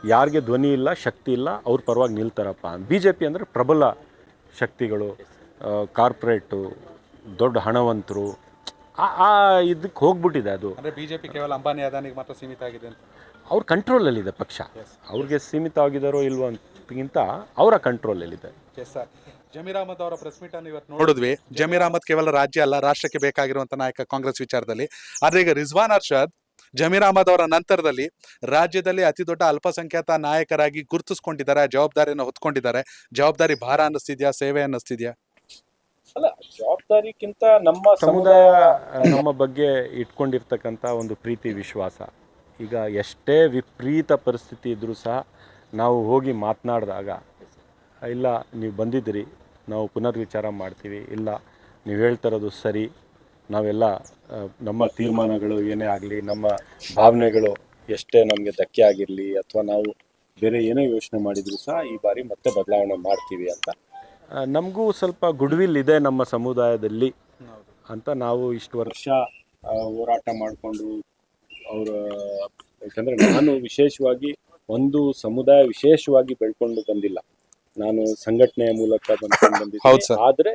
ಯಾರಿಗೆ ಧ್ವನಿ ಇಲ್ಲ, ಶಕ್ತಿ ಇಲ್ಲ, ಅವ್ರ ಪರವಾಗಿ ನಿಲ್ತಾರಪ್ಪ. BJP ಅಂದರೆ ಪ್ರಬಲ ಶಕ್ತಿಗಳು, ಕಾರ್ಪೊರೇಟು, ದೊಡ್ಡ ಹಣವಂತರು, ಆ ಇದಕ್ಕೆ ಹೋಗ್ಬಿಟ್ಟಿದೆ ಅದು. ಅಂದರೆ BJP ಕೇವಲ ಅಂಬಾನಿ ಅದಾನಿಗೆ ಮಾತ್ರ ಸೀಮಿತ ಆಗಿದೆ ಅಂತ ಅವ್ರ ಕಂಟ್ರೋಲಲ್ಲಿದೆ ಪಕ್ಷ. ಅವ್ರಿಗೆ ಸೀಮಿತ ಆಗಿದ್ದಾರೋ ಇಲ್ವೋ ಅಂತಕ್ಕಿಂತ ಅವರ ಕಂಟ್ರೋಲಲ್ಲಿದೆ. Yes sir. ಜಮೀರ್ ಅಹಮದ್ ಅವರ ಪ್ರೆಸ್ ಮೀಟ್ ಅನ್ನು ಇವತ್ತು ನೋಡಿದ್ವಿ. ಜಮೀರ್ ಅಹಮದ್ ಕೇವಲ ರಾಜ್ಯ ಅಲ್ಲ, ರಾಷ್ಟ್ರಕ್ಕೆ ಬೇಕಾಗಿರುವಂಥ ನಾಯಕ ಕಾಂಗ್ರೆಸ್ ವಿಚಾರದಲ್ಲಿ. ಆದರೆ ಈಗ ರಿಜ್ವಾನ್ ಅರ್ಷದ್ ಜಮೀರ್ ಅಹಮದ್ ಅವರ ನಂತರದಲ್ಲಿ ರಾಜ್ಯದಲ್ಲಿ ಅತಿ ದೊಡ್ಡ ಅಲ್ಪಸಂಖ್ಯಾತ ನಾಯಕರಾಗಿ ಗುರುತಿಸ್ಕೊಂಡಿದ್ದಾರೆ, ಜವಾಬ್ದಾರಿಯನ್ನು ಹೊತ್ಕೊಂಡಿದ್ದಾರೆ. ಜವಾಬ್ದಾರಿ ಭಾರ ಅನ್ನಿಸ್ತಿದ್ಯಾ, ಸೇವೆ ಅನ್ನಿಸ್ತಿದ್ಯಾ? ಅಲ್ಲ, ಜವಾಬ್ದಾರಿಗಿಂತ ನಮ್ಮ ಸಮುದಾಯ ನಮ್ಮ ಬಗ್ಗೆ ಇಟ್ಕೊಂಡಿರ್ತಕ್ಕಂಥ ಒಂದು ಪ್ರೀತಿ, ವಿಶ್ವಾಸ. ಈಗ ಎಷ್ಟೇ ವಿಪರೀತ ಪರಿಸ್ಥಿತಿ ಇದ್ದರೂ ಸಹ ನಾವು ಹೋಗಿ ಮಾತನಾಡಿದಾಗ, ಇಲ್ಲ ನೀವು ಬಂದಿದ್ದೀರಿ, ನಾವು ಪುನರ್ವಿಚಾರ ಮಾಡ್ತೀವಿ, ಇಲ್ಲ ನೀವು ಹೇಳ್ತಿರೋದು ಸರಿ, ನಾವೆಲ್ಲ ನಮ್ಮ ತೀರ್ಮಾನಗಳು ಏನೇ ಆಗಲಿ, ನಮ್ಮ ಭಾವನೆಗಳು ಎಷ್ಟೇ ನಮಗೆ ಧಕ್ಕೆ ಆಗಿರಲಿ, ಅಥವಾ ನಾವು ಬೇರೆ ಏನೋ ಯೋಚನೆ ಮಾಡಿದರೂ ಸಹ ಈ ಬಾರಿ ಮತ್ತೆ ಬದಲಾವಣೆ ಮಾಡ್ತೀವಿ ಅಂತ ನಮಗೂ ಸ್ವಲ್ಪ ಗುಡ್ವಿಲ್ ಇದೆ ನಮ್ಮ ಸಮುದಾಯದಲ್ಲಿ ಅಂತ ನಾವು ಇಷ್ಟು ವರ್ಷ ಹೋರಾಟ ಮಾಡಿಕೊಂಡು ಅವರ, ಯಾಕಂದರೆ ನಾನು ವಿಶೇಷವಾಗಿ ಒಂದು ಸಮುದಾಯ ವಿಶೇಷವಾಗಿ ಬೆಳ್ಕೊಂಡು ಬಂದಿಲ್ಲ, ನಾನು ಸಂಘಟನೆಯ ಮೂಲಕ ಬಂದಿದ್ದೆ. ಆದರೆ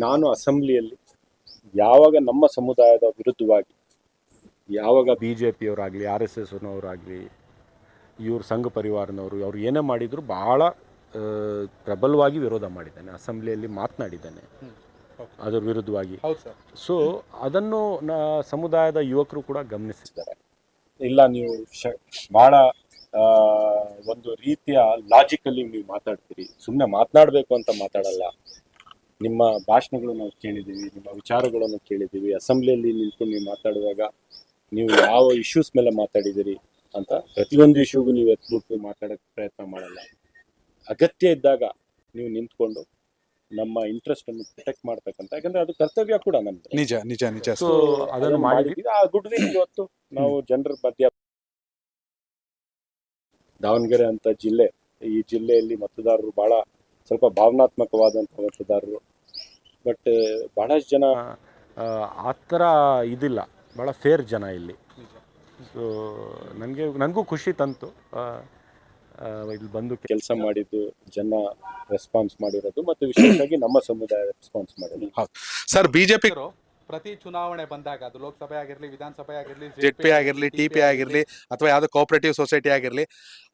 ನಾನು ಅಸೆಂಬ್ಲಿಯಲ್ಲಿ ಯಾವಾಗ ನಮ್ಮ ಸಮುದಾಯದ ವಿರುದ್ಧವಾಗಿ ಯಾವಾಗ BJPಯವರಾಗಲಿ, RSSನವರಾಗಲಿ, ಇವ್ರ ಸಂಘ ಪರಿವಾರನವರು ಅವ್ರು ಏನೇ ಮಾಡಿದ್ರು ಭಾಳ ಪ್ರಬಲವಾಗಿ ವಿರೋಧ ಮಾಡಿದ್ದಾನೆ, ಅಸೆಂಬ್ಲಿಯಲ್ಲಿ ಮಾತನಾಡಿದ್ದಾನೆ ಅದರ ವಿರುದ್ಧವಾಗಿ. ಸೊ ಅದನ್ನು ಸಮುದಾಯದ ಯುವಕರು ಕೂಡ ಗಮನಿಸಿದ್ದಾರೆ. ಇಲ್ಲ ನೀವು ಭಾಳ ಒಂದು ರೀತಿಯ ಲಾಜಿಕಲ್ಲಿ ನೀವು ಮಾತಾಡ್ತೀರಿ, ಸುಮ್ಮನೆ ಮಾತನಾಡಬೇಕು ಅಂತ ಮಾತಾಡಲ್ಲ, ನಿಮ್ಮ ಭಾಷಣಗಳು ನಾವು ಕೇಳಿದ್ದೀವಿ, ನಿಮ್ಮ ವಿಚಾರಗಳನ್ನು ಕೇಳಿದ್ದೀವಿ, ಅಸೆಂಬ್ಲಿಯಲ್ಲಿ ನಿಂತ್ಕೊಂಡು ನೀವು ಮಾತಾಡುವಾಗ ನೀವು ಯಾವ ಇಶ್ಯೂಸ್ ಮೇಲೆ ಮಾತಾಡಿದ್ದೀರಿ ಅಂತ ಪ್ರತಿಯೊಂದು ಇಶ್ಯೂಗೂ ನೀವು ಎತ್ಬಿಟ್ಟು ಮಾತಾಡೋಕ್ಕೆ ಪ್ರಯತ್ನ ಮಾಡಲ್ಲ. ಅಗತ್ಯ ಇದ್ದಾಗ ನೀವು ನಿಂತ್ಕೊಂಡು ನಮ್ಮ ಇಂಟ್ರೆಸ್ಟ್ ಅನ್ನು ಪ್ರೊಟೆಕ್ಟ್ ಮಾಡ್ತಕ್ಕಂಥ, ಯಾಕಂದ್ರೆ ಅದು ಕರ್ತವ್ಯ ಕೂಡ ನಮ್ದು. ನಿಜ ನಿಜ ನಿಜ. ಸೊ ಅದನ್ನು ಮಾಡಿದ್ದೀವಿ. ಆ ಗುಡ್ ವಿಲ್ ಇವತ್ತು ನಾವು ಜನರ ಮಧ್ಯ. ದಾವಣಗೆರೆ ಅಂತ ಜಿಲ್ಲೆ, ಈ ಜಿಲ್ಲೆಯಲ್ಲಿ ಮತದಾರರು ಬಹಳ ಸ್ವಲ್ಪ ಭಾವನಾತ್ಮಕವಾದಂಥ ಮತದಾರರು, ಬಟ್ ಬಹಳಷ್ಟು ಜನ ಆ ಥರ ಇದಿಲ್ಲ, ಭಾಳ ಫೇರ್ ಜನ ಇಲ್ಲಿ. ಸೊ ನನಗೂ ಖುಷಿ ತಂತು. ಇಲ್ಲಿ ಬಂದು ಕೆಲಸ ಮಾಡಿದ್ದು, ಜನ ರೆಸ್ಪಾನ್ಸ್ ಮಾಡಿರೋದು ಮತ್ತು ವಿಶೇಷವಾಗಿ ನಮ್ಮ ಸಮುದಾಯ ರೆಸ್ಪಾನ್ಸ್ ಮಾಡಿರೋದು. ಸರ್ ಬಿಜೆಪಿ ಪ್ರತಿ ಚುನಾವಣೆ ಬಂದಾಗ ಅದು ಲೋಕಸಭೆ ಆಗಿರ್ಲಿ, ವಿಧಾನಸಭೆ ಆಗಿರ್ಲಿ, ಜೆಡ್ ಆಗಿರ್ಲಿ, TP ಆಗಿರ್ಲಿ, ಅಥವಾ ಯಾವ್ದು ಕೋಆಪರೇಟಿವ್ ಸೊಸೈಟಿ ಆಗಿರ್ಲಿ,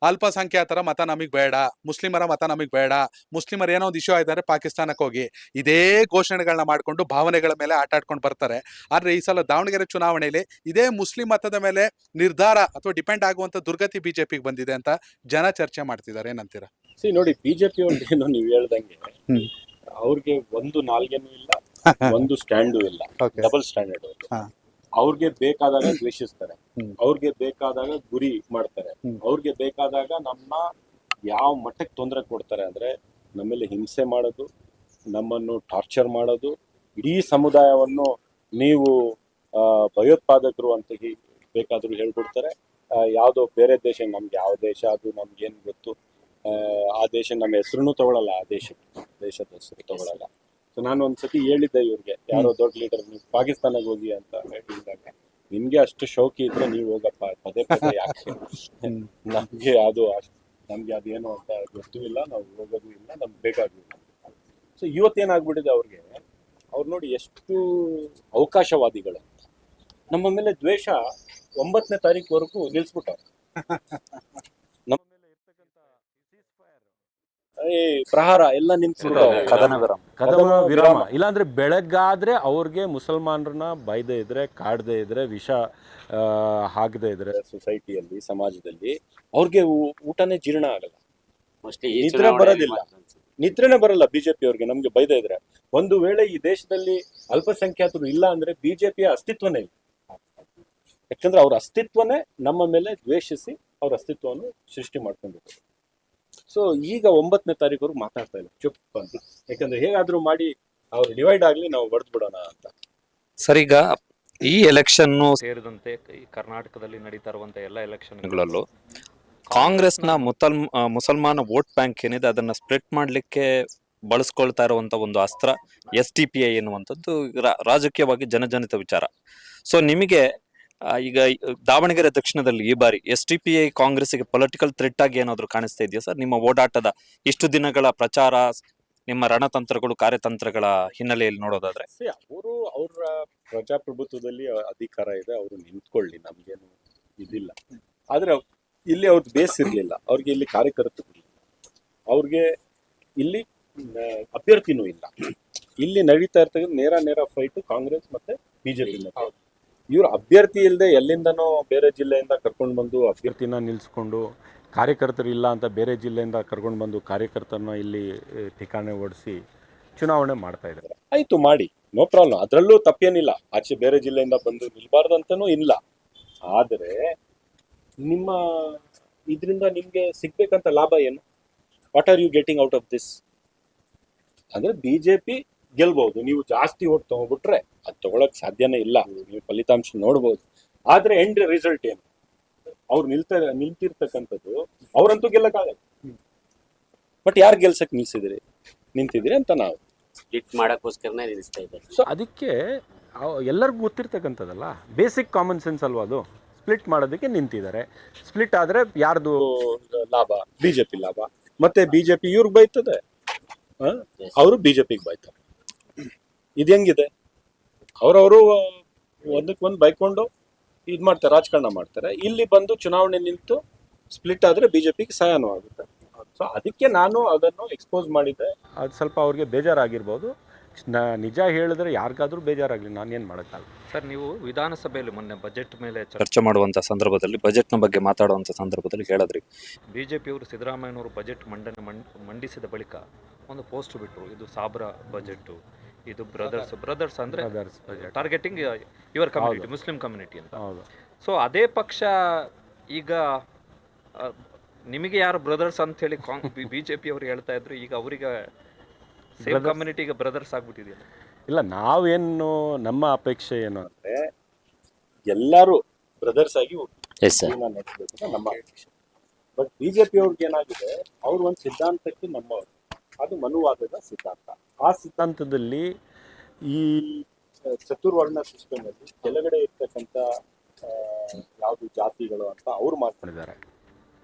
ಅಲ್ಪಸಂಖ್ಯಾತರ ಮತ ನಮಗ್ ಬೇಡ, ಮುಸ್ಲಿಮರ ಮತ ನಮಗ್ ಬೇಡ, ಮುಸ್ಲಿಮರು ಏನೋ ಒಂದು ಇಶ್ಯೂ ಆಯ್ತಾರೆ ಪಾಕಿಸ್ತಾನಕ್ಕೆ ಹೋಗಿ, ಇದೇ ಘೋಷಣೆಗಳನ್ನ ಮಾಡ್ಕೊಂಡು ಭಾವನೆಗಳ ಮೇಲೆ ಆಟ ಆಡ್ಕೊಂಡು ಬರ್ತಾರೆ. ಆದ್ರೆ ಈ ಸಲ ದಾವಣಗೆರೆ ಚುನಾವಣೆಯಲ್ಲಿ ಇದೇ ಮುಸ್ಲಿಂ ಮತದ ಮೇಲೆ ನಿರ್ಧಾರ ಅಥವಾ ಡಿಪೆಂಡ್ ಆಗುವಂತ ದುರ್ಗತಿ ಬಿಜೆಪಿಗೆ ಬಂದಿದೆ ಅಂತ ಜನ ಚರ್ಚೆ ಮಾಡ್ತಿದ್ದಾರೆ. ಏನಂತೀರಾ? ನೋಡಿ, ಬಿಜೆಪಿ ಅವ್ರಿಗೇನು ನೀವು ಹೇಳ್ದಂಗೆ ಅವ್ರಿಗೆ ಒಂದು ನಾಲ್ಗೆನೂ ಇಲ್ಲ, ಒಂದು ಸ್ಟ್ಯಾಂಡು ಇಲ್ಲ, ಡಬಲ್ ಸ್ಟ್ಯಾಂಡರ್ಡ್ ಅವರು. ಅವ್ರಿಗೆ ಬೇಕಾದಾಗ ದ್ವೇಷಿಸ್ತಾರೆ, ಅವ್ರಿಗೆ ಬೇಕಾದಾಗ ಗುರಿ ಮಾಡ್ತಾರೆ, ಅವ್ರಿಗೆ ಬೇಕಾದಾಗ ನಮ್ಮ ಯಾವ ಮಟ್ಟಕ್ಕೆ ತೊಂದರೆ ಕೊಡ್ತಾರೆ ಅಂದ್ರೆ ನಮ್ಮಲ್ಲಿ ಹಿಂಸೆ ಮಾಡೋದು, ನಮ್ಮನ್ನು ಟಾರ್ಚರ್ ಮಾಡೋದು, ಇಡೀ ಸಮುದಾಯವನ್ನು ನೀವು ಭಯೋತ್ಪಾದಕರು ಅಂತ ಬೇಕಾದ್ರೂ ಹೇಳ್ಬಿಡ್ತಾರೆ. ಯಾವುದೋ ಬೇರೆ ದೇಶ, ನಮ್ಗೆ ಯಾವ ದೇಶ ಅದು ನಮ್ಗೇನು ಗೊತ್ತು, ಆ ದೇಶ ನಮ್ಮ ಹೆಸರು ತಗೊಳಲ್ಲ, ಆ ದೇಶದ ಹೆಸರು ತಗೊಳಲ್ಲ. ಸೊ ನಾನು ಒಂದ್ಸತಿ ಹೇಳಿದ್ದೆ ಇವ್ರಿಗೆ, ಯಾರೋ ದೊಡ್ಡ ಲೀಡರ್, ನೀವು ಪಾಕಿಸ್ತಾನಕ್ಕೆ ಹೋಗಿ ಅಂತ ಹೇಳಿದಾಗ, ನಿಮ್ಗೆ ಅಷ್ಟು ಶೌಕಿ ಇದ್ರೆ ನೀವು ಹೋಗಪ್ಪ, ಪದೇ ಪದೇ ಯಾಕೆ? ನಮ್ಗೆ ಅದೇನು ಅಂತ ಗೊತ್ತೂ ಇಲ್ಲ, ನಾವು ಹೋಗೋದು ಇಲ್ಲ, ನಮ್ಗೆ ಬೇಕಾಗಿಲ್ಲ. ಸೊ ಇವತ್ತೇನಾಗ್ಬಿಟ್ಟಿದೆ ಅವ್ರಿಗೆ, ಅವ್ರು ನೋಡಿ ಎಷ್ಟು ಅವಕಾಶವಾದಿಗಳು. ನಮ್ಮ ಮೇಲೆ ದ್ವೇಷ 9ನೇ ತಾರೀಕುವರೆಗೂ ನಿಲ್ಸ್ಬಿಟ್ಟವ್ರು. ನಮ್ಮ ಮೇಲೆ ಇರ್ತಕ್ಕಂಥ ಪ್ರಹಾರ ಎಲ್ಲ ನಿಂತ್ಬಿಟ್ಟವ್ರು. ಕದನ ವಿರಾಮ. ಇಲ್ಲಾಂದ್ರೆ ಬೆಳಗ್ಗಾದ್ರೆ ಅವ್ರಿಗೆ ಮುಸಲ್ಮಾನರನ್ನ ಬೈದೇ ಇದ್ರೆ, ಕಾಡದೇ ಇದ್ರೆ, ವಿಷ ಹಾಕದೇ ಇದ್ರೆ ಸೊಸೈಟಿಯಲ್ಲಿ, ಸಮಾಜದಲ್ಲಿ ಅವ್ರಿಗೆ ಊಟನೇ ಜೀರ್ಣ ಆಗಲ್ಲ, ನಿದ್ರೆ ಬರೋದಿಲ್ಲ, ನಿದ್ರೆನೇ ಬರಲ್ಲ ಬಿಜೆಪಿ ಅವ್ರಿಗೆ. ನಮ್ಗೆ ಬೈದೇ ಇದ್ರೆ, ಒಂದು ವೇಳೆ ಈ ದೇಶದಲ್ಲಿ ಅಲ್ಪಸಂಖ್ಯಾತರು ಇಲ್ಲ ಅಂದ್ರೆ ಬಿಜೆಪಿಯ ಅಸ್ತಿತ್ವನೇ ಇಲ್ಲ. ಯಾಕಂದ್ರೆ ಅವ್ರ ಅಸ್ತಿತ್ವನೇ ನಮ್ಮ ಮೇಲೆ ದ್ವೇಷಿಸಿ ಅವ್ರ ಅಸ್ತಿತ್ವವನ್ನು ಸೃಷ್ಟಿ ಮಾಡ್ಕೊಂಡಿದ್ದಾರೆ. ಸೊ ಈಗ 9ನೇ ತಾರೀಕು ಮಾತಾಡ್ತಾ ಇಲ್ಲ, ಚುಪ್ ಅಂತ. ಯಾಕಂದ್ರೆ ಹೇಗಾದ್ರೂ ಮಾಡಿ ಅವ್ರು ಡಿವೈಡ್ ಆಗ್ಲಿ, ನಾವು ಹೊಡೆದು ಬಿಡೋಣ ಅಂತ. ಸರ್, ಈಗ ಈ ಎಲೆಕ್ಷನ್ ಸೇರಿದಂತೆ ಈ ಕರ್ನಾಟಕದಲ್ಲಿ ನಡೀತಾ ಇರುವಂತ ಎಲ್ಲ ಎಲೆಕ್ಷನ್ಗಳಲ್ಲೂ ಕಾಂಗ್ರೆಸ್ನ ಮುಸಲ್ಮಾನ ವೋಟ್ ಬ್ಯಾಂಕ್ ಏನಿದೆ ಅದನ್ನ ಸ್ಪ್ಲಿಟ್ ಮಾಡ್ಲಿಕ್ಕೆ ಬಳಸ್ಕೊಳ್ತಾ ಇರುವಂತ ಒಂದು ಅಸ್ತ್ರ SDPI ಎನ್ನುವಂಥದ್ದು ರಾಜಕೀಯವಾಗಿ ಜನಜನಿತ ವಿಚಾರ. ಸೊ ನಿಮಗೆ ಈಗ ದಾವಣಗೆರೆ ದಕ್ಷಿಣದಲ್ಲಿ ಈ ಬಾರಿ SDPI ಕಾಂಗ್ರೆಸ್ಗೆ ಪೊಲಿಟಿಕಲ್ ಥ್ರೆಟ್ ಆಗಿ ಏನಾದ್ರು ಕಾಣಿಸ್ತಾ ಇದೆಯಾ ಸರ್? ನಿಮ್ಮ ಓಡಾಟದ ಇಷ್ಟು ದಿನಗಳ ಪ್ರಚಾರ, ನಿಮ್ಮ ರಣತಂತ್ರಗಳು, ಕಾರ್ಯತಂತ್ರಗಳ ಹಿನ್ನೆಲೆಯಲ್ಲಿ ನೋಡೋದಾದ್ರೆ. ಅವರು ಅವರ ಪ್ರಜಾಪ್ರಭುತ್ವದಲ್ಲಿ ಅಧಿಕಾರ ಇದೆ, ಅವರು ನಿಂತ್ಕೊಳ್ಳಿ, ನಮ್ಗೇನು ಇದಿಲ್ಲ. ಆದ್ರೆ ಇಲ್ಲಿ ಅವ್ರದ್ದು ಬೇಸ್ ಇರ್ಲಿಲ್ಲ, ಅವ್ರಿಗೆ ಇಲ್ಲಿ ಕಾರ್ಯಕರ್ತರು, ಅವ್ರಿಗೆ ಇಲ್ಲಿ ಅಭ್ಯರ್ಥಿನೂ ಇಲ್ಲ. ಇಲ್ಲಿ ನಡೀತಾ ಇರ್ತಕ್ಕಂಥ ನೇರ ಫೈಟ್ ಕಾಂಗ್ರೆಸ್ ಮತ್ತೆ ಬಿಜೆಪಿ. ಇವ್ರು ಅಭ್ಯರ್ಥಿ ಇಲ್ಲದೆ ಎಲ್ಲಿಂದನೋ ಬೇರೆ ಜಿಲ್ಲೆಯಿಂದ ಕರ್ಕೊಂಡು ಬಂದು ಅಭ್ಯರ್ಥಿನ ನಿಲ್ಸ್ಕೊಂಡು, ಕಾರ್ಯಕರ್ತರು ಇಲ್ಲ ಅಂತ ಬೇರೆ ಜಿಲ್ಲೆಯಿಂದ ಕರ್ಕೊಂಡು ಬಂದು ಕಾರ್ಯಕರ್ತರನ್ನ ಇಲ್ಲಿ ಠಿಕಾಣೆ ಓಡಿಸಿ ಚುನಾವಣೆ ಮಾಡ್ತಾ ಇದ್ದಾರೆ. ಆಯ್ತು, ಮಾಡಿ, ನೋ ಪ್ರಾಬ್ಲಮ್, ಅದರಲ್ಲೂ ತಪ್ಪೇನಿಲ್ಲ. ಆಚೆ ಬೇರೆ ಜಿಲ್ಲೆಯಿಂದ ಬಂದು ನಿಲ್ಬಾರ್ದಂತನೂ ಇಲ್ಲ. ಆದರೆ ನಿಮ್ಮ ಇದರಿಂದ ನಿಮ್ಗೆ ಸಿಗ್ಬೇಕಂತ ಲಾಭ ಏನು? What are you getting out of this? ಅಂದ್ರೆ ಬಿಜೆಪಿ ಗೆಲ್ಬಹುದು, ನೀವು ಜಾಸ್ತಿ ಓಟ್ ತಗೋಬಿಟ್ರೆ ಅದು ತಗೊಳಕ್ ಸಾಧ್ಯನೇ ಇಲ್ಲ. ನೀವು ಫಲಿತಾಂಶ ನೋಡ್ಬೋದು, ಆದ್ರೆ ಎಂಡ್ ರಿಸಲ್ಟ್ ಏನು? ಅವ್ರು ನಿಲ್ತಿರ್ತಕ್ಕಂಥದ್ದು ಅವ್ರಂತೂ ಗೆಲ್ಲಕ್ಕಾಗಲ್ಲ. ಬಟ್ ಯಾರು ಗೆಲ್ಸಕ್ ನಿಂತಿದ್ರಿ ಅಂತ ನಾವು ಸ್ಪ್ಲಿಟ್ ಮಾಡಕ್ಕೋಸ್ಕರನೇ ನಿಲ್ಲಿಸ್ತಾ ಇದ್ದಾರೆ. ಸೊ ಅದಕ್ಕೆ ಎಲ್ಲರಿಗೂ ಗೊತ್ತಿರ್ತಕ್ಕಂಥದ್ದಲ್ಲ, ಬೇಸಿಕ್ ಕಾಮನ್ ಸೆನ್ಸ್ ಅಲ್ವಾ ಅದು. ಸ್ಪ್ಲಿಟ್ ಮಾಡೋದಕ್ಕೆ ನಿಂತಿದ್ದಾರೆ. ಸ್ಪ್ಲಿಟ್ ಆದ್ರೆ ಯಾರ್ದು ಲಾಭ? ಬಿಜೆಪಿ ಲಾಭ. ಮತ್ತೆ ಬಿಜೆಪಿ ಇವ್ರಿಗೆ ಬೈತದೆ, ಅವರು ಬಿಜೆಪಿಗೆ ಬೈತಾರೆ. ಇದು ಹೆಂಗಿದೆ? ಅವ್ರವರು ಒಂದಕ್ಕೊಂದು ಬೈಕೊಂಡು ಇದು ಮಾಡ್ತಾರೆ, ರಾಜಕಾರಣ ಮಾಡ್ತಾರೆ. ಇಲ್ಲಿ ಬಂದು ಚುನಾವಣೆ ನಿಂತು ಸ್ಪ್ಲಿಟ್ ಆದ್ರೆ ಬಿಜೆಪಿಗೆ ಸಹಾಯನೂ ಆಗುತ್ತೆ. ಸೊ ಅದಕ್ಕೆ ನಾನು ಅದನ್ನು ಎಕ್ಸ್ಪೋಸ್ ಮಾಡಿದ್ದೆ. ಅದು ಸ್ವಲ್ಪ ಅವ್ರಿಗೆ ಬೇಜಾರಾಗಿರ್ಬೋದು. ನಿಜ ಹೇಳಿದ್ರೆ ಯಾರಿಗಾದ್ರೂ ಬೇಜಾರಾಗಲಿ, ನಾನೇನು ಮಾಡೋಕ್ಕಾಗಲ್ಲ. ಸರ್, ನೀವು ವಿಧಾನಸಭೆಯಲ್ಲಿ ಮೊನ್ನೆ ಬಜೆಟ್ ಮೇಲೆ ಚರ್ಚೆ ಮಾಡುವಂಥ ಸಂದರ್ಭದಲ್ಲಿ, ಬಜೆಟ್ನ ಬಗ್ಗೆ ಮಾತಾಡುವಂಥ ಸಂದರ್ಭದಲ್ಲಿ ಹೇಳಿದ್ರಿ, ಬಿಜೆಪಿಯವರು ಸಿದ್ದರಾಮಯ್ಯನವರು ಬಜೆಟ್ ಮಂಡಿಸಿದ ಬಳಿಕ ಒಂದು ಪೋಸ್ಟ್ ಬಿಟ್ಟರು, ಇದು ಸಾಬ್ರ ಬಜೆಟ್, ಇದು ಬ್ರದರ್ಸ್ ಅಂದ್ರೆ targeting your community, Muslim community ಅಂತ. ಸೊ ಅದೇ ಪಕ್ಷ ಈಗ ನಿಮಗೆ ಯಾರು ಬ್ರದರ್ಸ್ ಅಂತ ಹೇಳಿ ಬಿಜೆಪಿ ಅವರು ಹೇಳ್ತಾ ಇದ್ರು, ಈಗ ಅವರಿಗೆ ಸೇಮ್ ಕಮ್ಯುನಿಟಿಗೆ ಬ್ರದರ್ಸ್ ಆಗ್ಬಿಟ್ಟಿದೆಯಲ್ಲ. ಇಲ್ಲ, ನಾವೇನು ನಮ್ಮ ಅಪೇಕ್ಷೆ ಏನು ಅಂದ್ರೆ ಎಲ್ಲರೂ ಬ್ರದರ್ಸ್ ಆಗಿ ನಡೆಸಬೇಕು ನಮ್ಮ ಅಪೇಕ್ಷೆ. ಬಟ್ ಬಿಜೆಪಿ ಅವ್ರಿಗೆ ಏನಾಗಿದೆ, ಅವ್ರು ಒಂದು ಸಿದ್ಧಾಂತಕ್ಕೆ ನಮ್ಮವರು, ಅದು ಮನುವಾದದ ಸಿದ್ಧಾಂತ. ಆ ಸಿದ್ಧಾಂತದಲ್ಲಿ ಈ ಚತುರ್ವರ್ಣ ಸಿಸ್ಟಮ್ ಅಲ್ಲಿ ಕೆಳಗಡೆ ಇರ್ತಕ್ಕಂಥ ಯಾವುದು ಜಾತಿಗಳು ಅಂತ ಅವ್ರು ಮಾಡ್ಕೊಂಡಿದ್ದಾರೆ.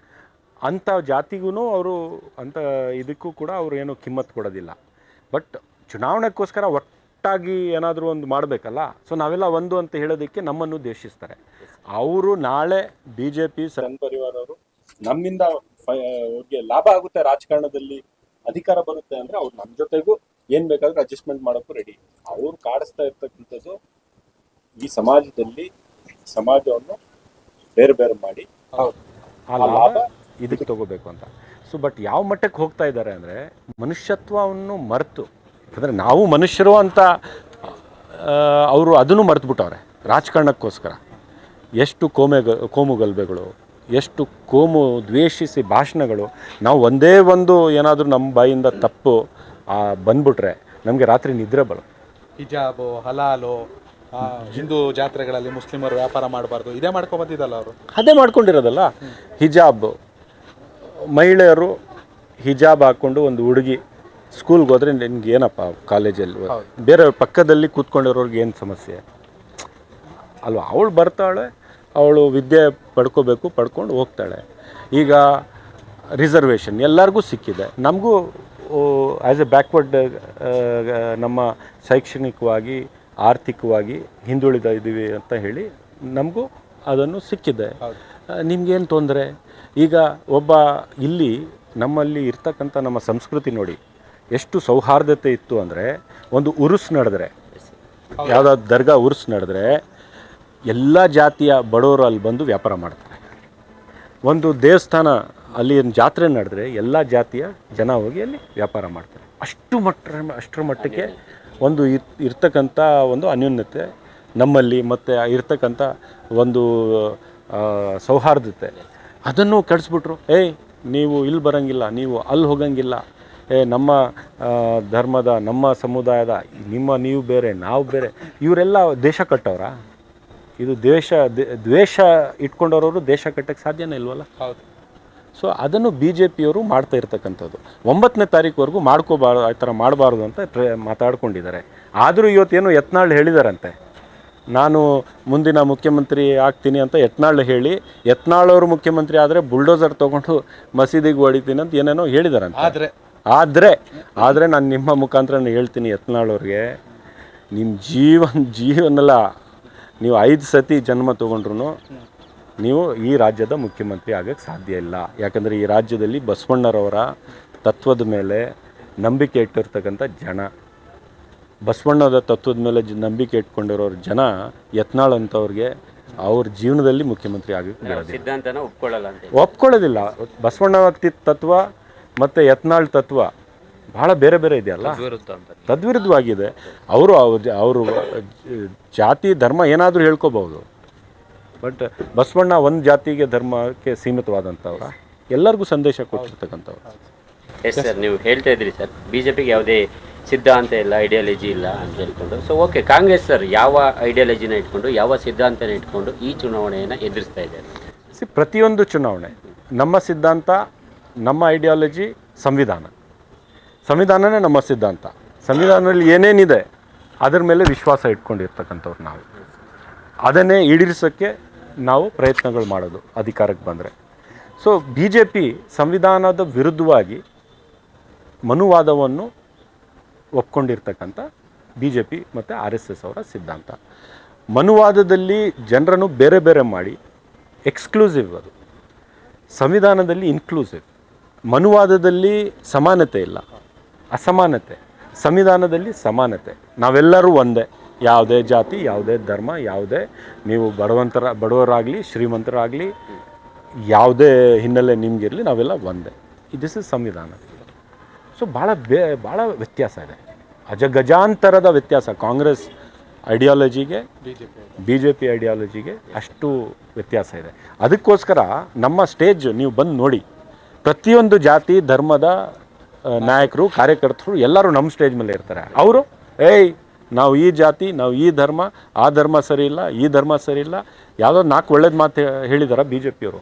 ಅಂಥ ಜಾತಿಗೂ ಅವರು ಅಂಥ ಇದಕ್ಕೂ ಕೂಡ ಅವರು ಏನು ಕಿಮ್ಮತ್ತು ಕೊಡೋದಿಲ್ಲ. ಬಟ್ ಚುನಾವಣೆಗೋಸ್ಕರ ಒಟ್ಟಾಗಿ ಏನಾದರೂ ಒಂದು ಮಾಡಬೇಕಲ್ಲ, ಸೊ ನಾವೆಲ್ಲ ಒಂದು ಅಂತ ಹೇಳೋದಕ್ಕೆ ನಮ್ಮನ್ನು ದ್ವೇಷಿಸ್ತಾರೆ. ಅವರು ನಾಳೆ BJP ಸಂಘ ಪರಿವಾರ ಅವರು ನಮ್ಮಿಂದ ಅವ್ರಿಗೆ ಲಾಭ ಆಗುತ್ತೆ, ರಾಜಕಾರಣದಲ್ಲಿ ಅಧಿಕಾರ ಬರುತ್ತೆ ಅಂದ್ರೆ ಅವ್ರು ನಮ್ಮ ಜೊತೆಗೂ ಏನ್ ಬೇಕಾದ್ರೂ ಅಡ್ಜಸ್ಟ್ಮೆಂಟ್ ಮಾಡೋಕ್ಕೂ ರೆಡಿ. ಅವ್ರು ಕಾಡಿಸ್ತಾ ಇರ್ತಕ್ಕಂಥದ್ದು ಈ ಸಮಾಜವನ್ನು ಬೇರೆ ಬೇರೆ ಮಾಡಿ ಆ ಲಾಭ ಇದಕ್ಕೆ ತಗೋಬೇಕು ಅಂತ. ಸೊ ಬಟ್ ಯಾವ ಮಟ್ಟಕ್ಕೆ ಹೋಗ್ತಾ ಇದ್ದಾರೆ ಅಂದರೆ ಮನುಷ್ಯತ್ವವನ್ನು ಮರೆತು, ಅಂದರೆ ನಾವು ಮನುಷ್ಯರು ಅಂತ ಅವರು ಅದನ್ನು ಮರೆತುಬಿಟ್ಟವ್ರೆ ರಾಜಕಾರಣಕ್ಕೋಸ್ಕರ. ಎಷ್ಟು ಕೋಮುಗಲಭೆಗಳು, ಎಷ್ಟು ಕೋಮು ದ್ವೇಷಿಸಿ ಭಾಷಣಗಳು. ನಾವು ಒಂದೇ ಒಂದು ಏನಾದರೂ ನಮ್ಮ ಬಾಯಿಂದ ತಪ್ಪು ಬಂದ್ಬಿಟ್ರೆ ನಮಗೆ ರಾತ್ರಿ ನಿದ್ರೆ ಬರೋದು. ಹಿಜಾಬು, ಹಲಾಲು, ಹಿಂದೂ ಜಾತ್ರೆಗಳಲ್ಲಿ ಮುಸ್ಲಿಮರು ವ್ಯಾಪಾರ ಮಾಡಬಾರ್ದು, ಇದೇ ಮಾಡ್ಕೊಂಡು ಬಂದಿದ್ದಲ್ಲ ಅವರು. ಅದೇ ಮಾಡ್ಕೊಂಡಿರೋದಲ್ಲ. ಹಿಜಾಬ್, ಮಹಿಳೆಯರು ಹಿಜಾಬ್ ಹಾಕ್ಕೊಂಡು ಒಂದು ಹುಡುಗಿ ಸ್ಕೂಲ್ಗೆ ಹೋದರೆ ನಿನ್ಗೆ ಏನಪ್ಪ ಕಾಲೇಜಲ್ಲಿ ಬೇರೆ ಪಕ್ಕದಲ್ಲಿ ಕೂತ್ಕೊಂಡಿರೋರ್ಗೆ ಏನು ಸಮಸ್ಯೆ ಅಲ್ವಾ? ಅವಳು ಬರ್ತಾಳೆ, ಅವಳು ವಿದ್ಯೆ ಪಡ್ಕೊಂಡು ಹೋಗ್ತಾಳೆ. ಈಗ ರಿಸರ್ವೇಷನ್ ಎಲ್ಲರಿಗೂ ಸಿಕ್ಕಿದೆ, ನಮಗೂ ಆ್ಯಸ್ ಎ ಬ್ಯಾಕ್ವರ್ಡ್ ನಮ್ಮ ಶೈಕ್ಷಣಿಕವಾಗಿ ಆರ್ಥಿಕವಾಗಿ ಹಿಂದುಳಿದ ಇದ್ದೀವಿ ಅಂತ ಹೇಳಿ ನಮಗೂ ಅದನ್ನು ಸಿಕ್ಕಿದೆ. ನಿಮಗೇನು ತೊಂದರೆ? ಈಗ ಒಬ್ಬ ಇಲ್ಲಿ ನಮ್ಮಲ್ಲಿ ಇರ್ತಕ್ಕಂಥ ನಮ್ಮ ಸಂಸ್ಕೃತಿ ನೋಡಿ ಎಷ್ಟು ಸೌಹಾರ್ದತೆ ಇತ್ತು ಅಂದರೆ, ಒಂದು ಉರುಸ್ ನಡೆದ್ರೆ, ಯಾವುದಾದ್ರು ದರ್ಗಾ ಉರುಸ್ ನಡೆದ್ರೆ ಎಲ್ಲ ಜಾತಿಯ ಬಡವರು ಅಲ್ಲಿ ಬಂದು ವ್ಯಾಪಾರ ಮಾಡ್ತಾರೆ. ಒಂದು ದೇವಸ್ಥಾನ ಅಲ್ಲಿ ಜಾತ್ರೆ ನಡೆದ್ರೆ ಎಲ್ಲ ಜಾತಿಯ ಜನ ಹೋಗಿ ಅಲ್ಲಿ ವ್ಯಾಪಾರ ಮಾಡ್ತಾರೆ. ಅಷ್ಟರ ಮಟ್ಟಕ್ಕೆ ಒಂದು ಇರ್ತಕ್ಕಂಥ ಒಂದು ಅನ್ಯೋನ್ಯತೆ ನಮ್ಮಲ್ಲಿ, ಮತ್ತು ಇರ್ತಕ್ಕಂಥ ಒಂದು ಸೌಹಾರ್ದತೆ ಅದನ್ನು ಕೆಡಿಸ್ಬಿಟ್ರು. ನೀವು ಇಲ್ಲಿ ಬರೋಂಗಿಲ್ಲ, ನೀವು ಅಲ್ಲಿ ಹೋಗಂಗಿಲ್ಲ, ನಮ್ಮ ಧರ್ಮದ, ನಮ್ಮ ಸಮುದಾಯದ, ನೀವು ಬೇರೆ ನಾವು ಬೇರೆ. ಇವರೆಲ್ಲ ದೇಶ ಕಟ್ಟವ್ರ? ಇದು ದ್ವೇಷ ಇಟ್ಕೊಂಡವರು ದೇಶ ಕಟ್ಟಕ್ಕೆ ಸಾಧ್ಯನೇ ಇಲ್ವಲ್ಲ. ಹೌದು. ಸೊ ಅದನ್ನು BJPಯವರು ಮಾಡ್ತಾ ಇರ್ತಕ್ಕಂಥದ್ದು. 9ನೇ ತಾರೀಕುವರೆಗೂ ಮಾಡ್ಕೋಬಾರ್ದು, ಆ ಥರ ಮಾಡಬಾರ್ದು ಅಂತ ಮಾತಾಡ್ಕೊಂಡಿದ್ದಾರೆ. ಆದರೂ ಇವತ್ತೇನು ಯತ್ನಾಳ್ ಹೇಳಿದಾರಂತೆ, ನಾನು ಮುಂದಿನ ಮುಖ್ಯಮಂತ್ರಿ ಆಗ್ತೀನಿ ಅಂತ ಯತ್ನಾಳ್ ಹೇಳಿ, ಯತ್ನಾಳ್ ಮುಖ್ಯಮಂತ್ರಿ ಆದರೆ ಬುಲ್ಡೋಸರ್ ತೊಗೊಂಡು ಮಸೀದಿಗೆ ಹೊಡಿತೀನಿ ಅಂತ ಏನೇನೋ ಹೇಳಿದಾರಂತೆ. ಆದರೆ ನಾನು ನಿಮ್ಮ ಮುಖಾಂತರ ಹೇಳ್ತೀನಿ ಯತ್ನಾಳ್ ಅವ್ರಿಗೆ, ನಿಮ್ಮ ಜೀವನಲ್ಲ, ನೀವು 5 ಸತಿ ಜನ್ಮ ತೊಗೊಂಡ್ರು ನೀವು ಈ ರಾಜ್ಯದ ಮುಖ್ಯಮಂತ್ರಿ ಆಗೋಕ್ಕೆ ಸಾಧ್ಯ ಇಲ್ಲ. ಯಾಕಂದರೆ ಈ ರಾಜ್ಯದಲ್ಲಿ ಬಸವಣ್ಣರವರ ತತ್ವದ ಮೇಲೆ ನಂಬಿಕೆ ಇಟ್ಟಿರ್ತಕ್ಕಂಥ ಜನ, ಬಸವಣ್ಣದ ತತ್ವದ ಮೇಲೆ ನಂಬಿಕೆ ಇಟ್ಕೊಂಡಿರೋರು ಜನ ಯತ್ನಾಳ್ ಅಂತವ್ರಿಗೆ ಅವ್ರ ಜೀವನದಲ್ಲಿ ಮುಖ್ಯಮಂತ್ರಿ ಆಗೋಕ್ಕೆ ಸಿದ್ಧಾಂತನ ಒಪ್ಕೊಳ್ಳೋದಿಲ್ಲ. ಬಸವಣ್ಣ ತತ್ವ ಮತ್ತು ಯತ್ನಾಳ್ ತತ್ವ ಭಾಳ ಬೇರೆ ಬೇರೆ ಇದೆಯಲ್ಲ, ತದ್ವಿರುದ್ಧವಾಗಿದೆ. ಅವರು ಜಾತಿ ಧರ್ಮ ಏನಾದರೂ ಹೇಳ್ಕೋಬಹುದು, ಬಟ್ ಬಸವಣ್ಣ ಒಂದು ಜಾತಿಗೆ ಧರ್ಮಕ್ಕೆ ಸೀಮಿತವಾದಂಥವ್ರ, ಎಲ್ಲರಿಗೂ ಸಂದೇಶ ಕೊಟ್ಟಿರ್ತಕ್ಕಂಥವ್ರು. ಎಸ್ ಸರ್, ನೀವು ಹೇಳ್ತಾ ಇದ್ರಿ ಸರ್ BJPಗೆ ಯಾವುದೇ ಸಿದ್ಧಾಂತ ಇಲ್ಲ, ಐಡಿಯಾಲಜಿ ಇಲ್ಲ ಅಂತ ಹೇಳ್ಕೊಂಡು. ಸೊ ಓಕೆ, ಕಾಂಗ್ರೆಸ್ ಸರ್ ಯಾವ ಐಡಿಯಾಲಜಿನ ಇಟ್ಕೊಂಡು, ಯಾವ ಸಿದ್ಧಾಂತನ ಇಟ್ಕೊಂಡು ಈ ಚುನಾವಣೆಯನ್ನು ಎದುರಿಸ್ತಾ ಇದ್ದಾರೆ? ಪ್ರತಿಯೊಂದು ಚುನಾವಣೆ ನಮ್ಮ ಸಿದ್ಧಾಂತ, ನಮ್ಮ ಐಡಿಯಾಲಜಿ ಸಂವಿಧಾನನೇ ನಮ್ಮ ಸಿದ್ಧಾಂತ. ಸಂವಿಧಾನದಲ್ಲಿ ಏನೇನಿದೆ ಅದರ ಮೇಲೆ ವಿಶ್ವಾಸ ಇಟ್ಕೊಂಡಿರ್ತಕ್ಕಂಥವ್ರು ನಾವು. ಅದನ್ನೇ ಈಡೇರಿಸೋಕ್ಕೆ ನಾವು ಪ್ರಯತ್ನಗಳು ಮಾಡೋದು ಅಧಿಕಾರಕ್ಕೆ ಬಂದರೆ. ಸೊ BJP ಸಂವಿಧಾನದ ವಿರುದ್ಧವಾಗಿ ಮನುವಾದವನ್ನು ಒಪ್ಕೊಂಡಿರ್ತಕ್ಕಂಥ BJP ಮತ್ತು RSS ಅವರ ಸಿದ್ಧಾಂತ. ಮನುವಾದದಲ್ಲಿ ಜನರನ್ನು ಬೇರೆ ಬೇರೆ ಮಾಡಿ ಎಕ್ಸ್ಕ್ಲೂಸಿವ್, ಅದು ಸಂವಿಧಾನದಲ್ಲಿ ಇನ್ಕ್ಲೂಸಿವ್. ಮನುವಾದದಲ್ಲಿ ಸಮಾನತೆ ಇಲ್ಲ, ಅಸಮಾನತೆ. ಸಂವಿಧಾನದಲ್ಲಿ ಸಮಾನತೆ, ನಾವೆಲ್ಲರೂ ಒಂದೇ. ಯಾವುದೇ ಜಾತಿ, ಯಾವುದೇ ಧರ್ಮ, ಯಾವುದೇ ನೀವು ಬಡವರಾಗಲಿ ಶ್ರೀಮಂತರಾಗಲಿ, ಯಾವುದೇ ಹಿನ್ನೆಲೆ ನಿಮಗಿರಲಿ, ನಾವೆಲ್ಲ ಒಂದೇ. ದಿಸ್ ಇಸ್ ಸಂವಿಧಾನ. ಸೊ ಭಾಳ ವ್ಯತ್ಯಾಸ ಇದೆ, ಗಜಾಂತರದ ವ್ಯತ್ಯಾಸ. ಕಾಂಗ್ರೆಸ್ ಐಡಿಯಾಲಜಿಗೆ BJP ಐಡಿಯಾಲಜಿಗೆ ಅಷ್ಟು ವ್ಯತ್ಯಾಸ ಇದೆ. ಅದಕ್ಕೋಸ್ಕರ ನಮ್ಮ ಸ್ಟೇಜ್ ನೀವು ಬಂದು ನೋಡಿ, ಪ್ರತಿಯೊಂದು ಜಾತಿ ಧರ್ಮದ ನಾಯಕರು, ಕಾರ್ಯಕರ್ತರು ಎಲ್ಲರೂ ನಮ್ಮ ಸ್ಟೇಜ್ ಮೇಲೆ ಇರ್ತಾರೆ. ಅವರು ನಾವು ಈ ಜಾತಿ, ನಾವು ಈ ಧರ್ಮ, ಆ ಧರ್ಮ ಸರಿ ಇಲ್ಲ, ಈ ಧರ್ಮ ಸರಿ ಇಲ್ಲ, ಯಾವುದೋ 4 ಒಳ್ಳೇದು ಮಾತು ಹೇಳಿದಾರ BJPಯವರು.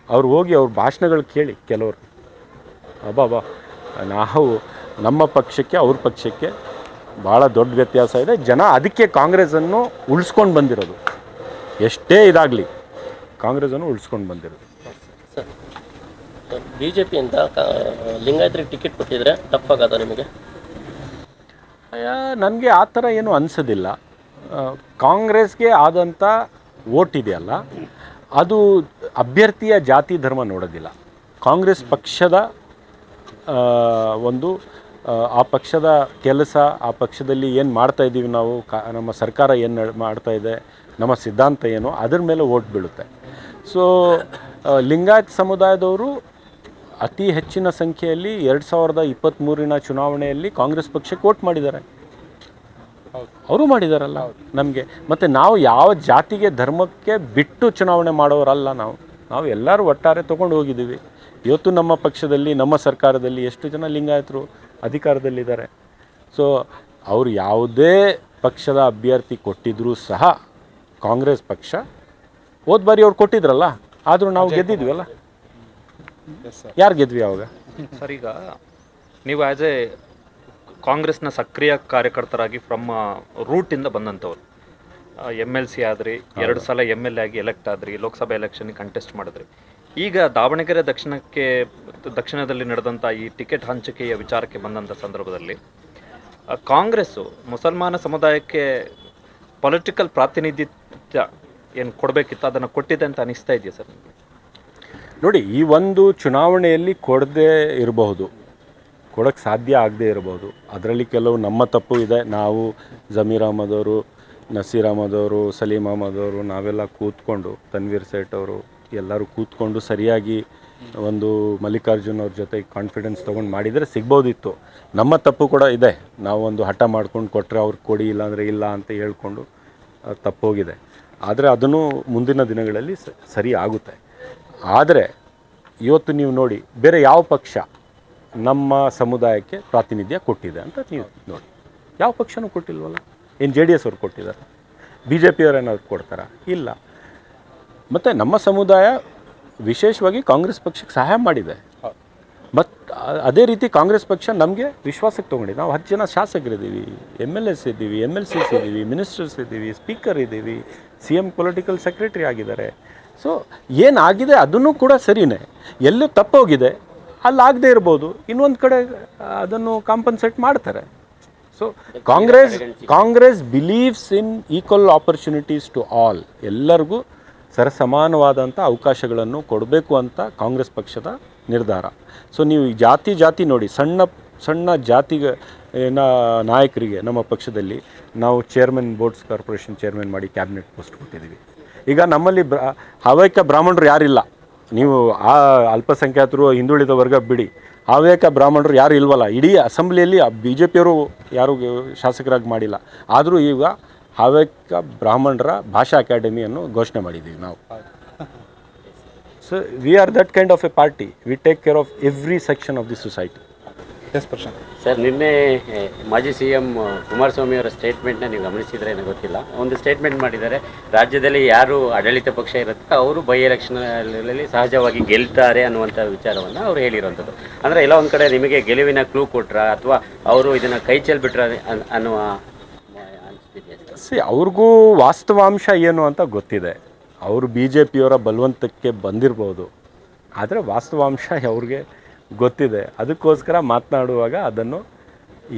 ಅವ್ರು ಹೋಗಿ ಅವ್ರ ಭಾಷಣಗಳು ಕೇಳಿ ಕೆಲವರು, ನಾವು ನಮ್ಮ ಪಕ್ಷಕ್ಕೆ ಅವ್ರ ಪಕ್ಷಕ್ಕೆ ಭಾಳ ದೊಡ್ಡ ವ್ಯತ್ಯಾಸ ಇದೆ. ಜನ ಅದಕ್ಕೆ ಕಾಂಗ್ರೆಸ್ಸನ್ನು ಉಳಿಸ್ಕೊಂಡು ಬಂದಿರೋದು, ಎಷ್ಟೇ ಇದಾಗಲಿ ಕಾಂಗ್ರೆಸ್ಸನ್ನು ಉಳಿಸ್ಕೊಂಡು ಬಂದಿರೋದು. BJಪಿಯಿಂದ ಲಿಂಗಾಯತರಿಗೆ ಟಿಕೆಟ್ ಕೊಟ್ಟಿದ್ರೆ ತಪ್ಪಾಗದ ನಿಮಗೆ? ನನಗೆ ಆ ಥರ ಏನೂ ಅನಿಸೋದಿಲ್ಲ. ಕಾಂಗ್ರೆಸ್ಗೆ ಆದಂಥ ವೋಟ್ ಇದೆಯಲ್ಲ, ಅದು ಅಭ್ಯರ್ಥಿಯ ಜಾತಿ ಧರ್ಮ ನೋಡೋದಿಲ್ಲ. ಕಾಂಗ್ರೆಸ್ ಪಕ್ಷದ ಒಂದು ಆ ಪಕ್ಷದ ಕೆಲಸ, ಆ ಪಕ್ಷದಲ್ಲಿ ಏನು ಮಾಡ್ತಾಯಿದ್ದೀವಿ ನಾವು, ನಮ್ಮ ಸರ್ಕಾರ ಏನು ಮಾಡ್ತಾಯಿದೆ, ನಮ್ಮ ಸಿದ್ಧಾಂತ ಏನು, ಅದ್ರ ಮೇಲೆ ವೋಟ್ ಬೀಳುತ್ತೆ. ಸೊ ಲಿಂಗಾಯತ್ ಸಮುದಾಯದವರು ಅತಿ ಹೆಚ್ಚಿನ ಸಂಖ್ಯೆಯಲ್ಲಿ 2023 ಚುನಾವಣೆಯಲ್ಲಿ ಕಾಂಗ್ರೆಸ್ ಪಕ್ಷಕ್ಕೆ ವೋಟ್ ಮಾಡಿದ್ದಾರೆ. ಅವರು ಮಾಡಿದಾರಲ್ಲ ನಮಗೆ. ಮತ್ತು ನಾವು ಯಾವ ಜಾತಿಗೆ ಧರ್ಮಕ್ಕೆ ಬಿಟ್ಟು ಚುನಾವಣೆ ಮಾಡೋರಲ್ಲ. ನಾವು ಎಲ್ಲರೂ ಒಟ್ಟಾರೆ ತೊಗೊಂಡು ಹೋಗಿದ್ದೀವಿ. ಇವತ್ತು ನಮ್ಮ ಪಕ್ಷದಲ್ಲಿ, ನಮ್ಮ ಸರ್ಕಾರದಲ್ಲಿ ಎಷ್ಟು ಜನ ಲಿಂಗಾಯತರು ಅಧಿಕಾರದಲ್ಲಿದ್ದಾರೆ. ಸೊ ಅವರು ಯಾವುದೇ ಪಕ್ಷದ ಅಭ್ಯರ್ಥಿ ಕೊಟ್ಟಿದ್ರೂ ಸಹ ಕಾಂಗ್ರೆಸ್ ಪಕ್ಷ ಹೋದ ಬಾರಿ ಅವ್ರು ಕೊಟ್ಟಿದ್ರಲ್ಲ, ಆದರೂ ನಾವು ಗೆದ್ದಿದ್ವಲ್ಲ. ಯಾರು ಗೆದ್ವಿ ಅವಾಗ? ಸರ್, ಈಗ ನೀವು ಆ್ಯಸ್ ಎ ಕಾಂಗ್ರೆಸ್ನ ಸಕ್ರಿಯ ಕಾರ್ಯಕರ್ತರಾಗಿ ಫ್ರಮ್ ರೂಟಿಂದ ಬಂದಂಥವ್ರು, MLC ಆದ್ರಿ, 2 ಸಲ MLA ಆಗಿ ಎಲೆಕ್ಟ್ ಆದ್ರಿ, ಲೋಕಸಭಾ ಎಲೆಕ್ಷನ್ಗೆ ಕಂಟೆಸ್ಟ್ ಮಾಡಿದ್ರಿ. ಈಗ ದಾವಣಗೆರೆ ದಕ್ಷಿಣದಲ್ಲಿ ನಡೆದಂಥ ಈ ಟಿಕೆಟ್ ಹಂಚಿಕೆಯ ವಿಚಾರಕ್ಕೆ ಬಂದಂಥ ಸಂದರ್ಭದಲ್ಲಿ ಕಾಂಗ್ರೆಸ್ಸು ಮುಸಲ್ಮಾನ ಸಮುದಾಯಕ್ಕೆ ಪೊಲಿಟಿಕಲ್ ಪ್ರಾತಿನಿಧ್ಯ ಏನು ಕೊಡಬೇಕಿತ್ತು, ಅದನ್ನು ಕೊಟ್ಟಿದೆ ಅಂತ ಅನಿಸ್ತಾ ಇದೆಯಾ ಸರ್? ನೋಡಿ, ಈ ಒಂದು ಚುನಾವಣೆಯಲ್ಲಿ ಕೊಡದೇ ಇರಬಹುದು, ಕೊಡೋಕ್ಕೆ ಸಾಧ್ಯ ಆಗದೇ ಇರಬಹುದು. ಅದರಲ್ಲಿ ಕೆಲವು ನಮ್ಮ ತಪ್ಪು ಇದೆ. ನಾವು ಜಮೀರ್ ಅಹಮದ್ ಅವರು, ನಸೀರ್ ಅಹಮದ್ ಅವರು, ಸಲೀಂ ಅಹಮದ್ ಅವರು ನಾವೆಲ್ಲ ಕೂತ್ಕೊಂಡು, ತನ್ವೀರ್ ಸೇಠ್ ಅವರು ಎಲ್ಲರೂ ಕೂತ್ಕೊಂಡು ಸರಿಯಾಗಿ ಒಂದು ಮಲ್ಲಿಕಾರ್ಜುನ್ ಅವ್ರ ಜೊತೆ ಕಾನ್ಫಿಡೆನ್ಸ್ ತೊಗೊಂಡು ಮಾಡಿದರೆ ಸಿಗ್ಬೋದಿತ್ತು. ನಮ್ಮ ತಪ್ಪು ಕೂಡ ಇದೆ. ನಾವು ಒಂದು ಹಠ ಮಾಡ್ಕೊಂಡು ಕೊಟ್ಟರೆ ಅವ್ರಿಗೆ ಕೊಡಿ, ಇಲ್ಲಾಂದರೆ ಇಲ್ಲ ಅಂತ ಹೇಳ್ಕೊಂಡು ತಪ್ಪೋಗಿದೆ. ಆದರೆ ಅದನ್ನು ಮುಂದಿನ ದಿನಗಳಲ್ಲಿ ಸರಿ ಆಗುತ್ತೆ. ಆದರೆ ಇವತ್ತು ನೀವು ನೋಡಿ, ಬೇರೆ ಯಾವ ಪಕ್ಷ ನಮ್ಮ ಸಮುದಾಯಕ್ಕೆ ಪ್ರಾತಿನಿಧ್ಯ ಕೊಟ್ಟಿದೆ ಅಂತ ನೀವು ನೋಡಿ. ಯಾವ ಪಕ್ಷನೂ ಕೊಟ್ಟಿಲ್ವಲ್ಲ. ಏನು JDS ಅವ್ರು ಕೊಟ್ಟಿದ್ದಾರೆ? BJP ಅವ್ರು ಏನಾದ್ರು ಕೊಡ್ತಾರಾ? ಇಲ್ಲ. ಮತ್ತು ನಮ್ಮ ಸಮುದಾಯ ವಿಶೇಷವಾಗಿ ಕಾಂಗ್ರೆಸ್ ಪಕ್ಷಕ್ಕೆ ಸಹಾಯ ಮಾಡಿದೆ. ಮತ್ತು ಅದೇ ರೀತಿ ಕಾಂಗ್ರೆಸ್ ಪಕ್ಷ ನಮಗೆ ವಿಶ್ವಾಸಕ್ಕೆ ತೊಗೊಂಡಿದೆ. ನಾವು 10 ಜನ ಶಾಸಕರಿದ್ದೀವಿ, MLAs ಇದ್ದೀವಿ, MLCs ಇದ್ದೀವಿ, ಮಿನಿಸ್ಟರ್ಸ್ ಇದ್ದೀವಿ, ಸ್ಪೀಕರ್ ಇದ್ದೀವಿ, CM ಪೊಲಿಟಿಕಲ್ ಸೆಕ್ರೆಟರಿ ಆಗಿದ್ದಾರೆ. ಸೊ ಏನಾಗಿದೆ ಅದನ್ನು ಕೂಡ ಸರಿಯೇ. ಎಲ್ಲೂ ತಪ್ಪೋಗಿದೆ, ಅಲ್ಲಾಗದೇ ಇರ್ಬೋದು, ಇನ್ನೊಂದು ಕಡೆ ಅದನ್ನು ಕಾಂಪನ್ಸೇಟ್ ಮಾಡ್ತಾರೆ. So Congress believes in equal opportunities to all. ಎಲ್ಲರಿಗೂ ಸರಸಮಾನವಾದಂಥ ಅವಕಾಶಗಳನ್ನು ಕೊಡಬೇಕು ಅಂತ ಕಾಂಗ್ರೆಸ್ ಪಕ್ಷದ ನಿರ್ಧಾರ. ಸೊ ನೀವು ಜಾತಿ ನೋಡಿ, ಸಣ್ಣ ಜಾತಿಗೆ ನಾಯಕರಿಗೆ ನಮ್ಮ ಪಕ್ಷದಲ್ಲಿ ನಾವು ಚೇರ್ಮನ್, ಬೋರ್ಡ್ಸ್ ಕಾರ್ಪೊರೇಷನ್ ಚೇರ್ಮನ್ ಮಾಡಿ ಕ್ಯಾಬಿನೆಟ್ ಪೋಸ್ಟ್ ಕೊಟ್ಟಿದ್ದೀವಿ. ಈಗ ನಮ್ಮಲ್ಲಿ ಹವ್ಯಕ ಬ್ರಾಹ್ಮಣರು ಯಾರಿಲ್ಲ. ನೀವು ಆ ಅಲ್ಪಸಂಖ್ಯಾತರು, ಹಿಂದುಳಿದ ವರ್ಗ ಬಿಡಿ, ಹವ್ಯಕ ಬ್ರಾಹ್ಮಣರು ಯಾರು ಇಲ್ವಲ್ಲ. ಇಡೀ ಅಸೆಂಬ್ಲಿಯಲ್ಲಿ BJPಯವರು ಯಾರು ಶಾಸಕರಾಗಿ ಮಾಡಿಲ್ಲ. ಆದರೂ ಈಗ ಹವ್ಯಕ ಬ್ರಾಹ್ಮಣರ ಭಾಷಾ ಅಕಾಡೆಮಿಯನ್ನು ಘೋಷಣೆ ಮಾಡಿದ್ದೀವಿ ನಾವು. So we are that kind of A party. We take care of every section of the society. Sir, ನಿನ್ನೆ ಮಾಜಿ CM ಕುಮಾರಸ್ವಾಮಿ ಅವರ ಸ್ಟೇಟ್ಮೆಂಟ್ನ ನೀವು ಗಮನಿಸಿದ್ರೆ ಏನೋ ಗೊತ್ತಿಲ್ಲ, ಒಂದು ಸ್ಟೇಟ್ಮೆಂಟ್ ಮಾಡಿದ್ದಾರೆ, ರಾಜ್ಯದಲ್ಲಿ ಯಾರು ಆಡಳಿತ ಪಕ್ಷ ಇರುತ್ತೆ ಅವರು ಬೈ ಎಲೆಕ್ಷನಲ್ಲಿ ಸಹಜವಾಗಿ ಗೆಲ್ತಾರೆ ಅನ್ನುವಂಥ ವಿಚಾರವನ್ನು ಅವರು ಹೇಳಿರುವಂಥದ್ದು. ಅಂದರೆ ಎಲ್ಲ ಒಂದು ಕಡೆ ನಿಮಗೆ ಗೆಲುವಿನ ಕ್ಲೂ ಕೊಟ್ರ, ಅಥವಾ ಅವರು ಇದನ್ನು ಕೈ ಚೆಲ್ಬಿಟ್ರ ಅನ್ನುವ ಅವ್ರಿಗೂ ವಾಸ್ತವಾಂಶ ಏನು ಅಂತ ಗೊತ್ತಿದೆ. ಅವರು BJPಯವರ ಬಲವಂತಕ್ಕೆ ಬಂದಿರ್ಬೋದು, ಆದರೆ ವಾಸ್ತವಾಂಶ ಅವ್ರಿಗೆ ಗೊತ್ತಿದೆ. ಅದಕ್ಕೋಸ್ಕರ ಮಾತನಾಡುವಾಗ ಅದನ್ನು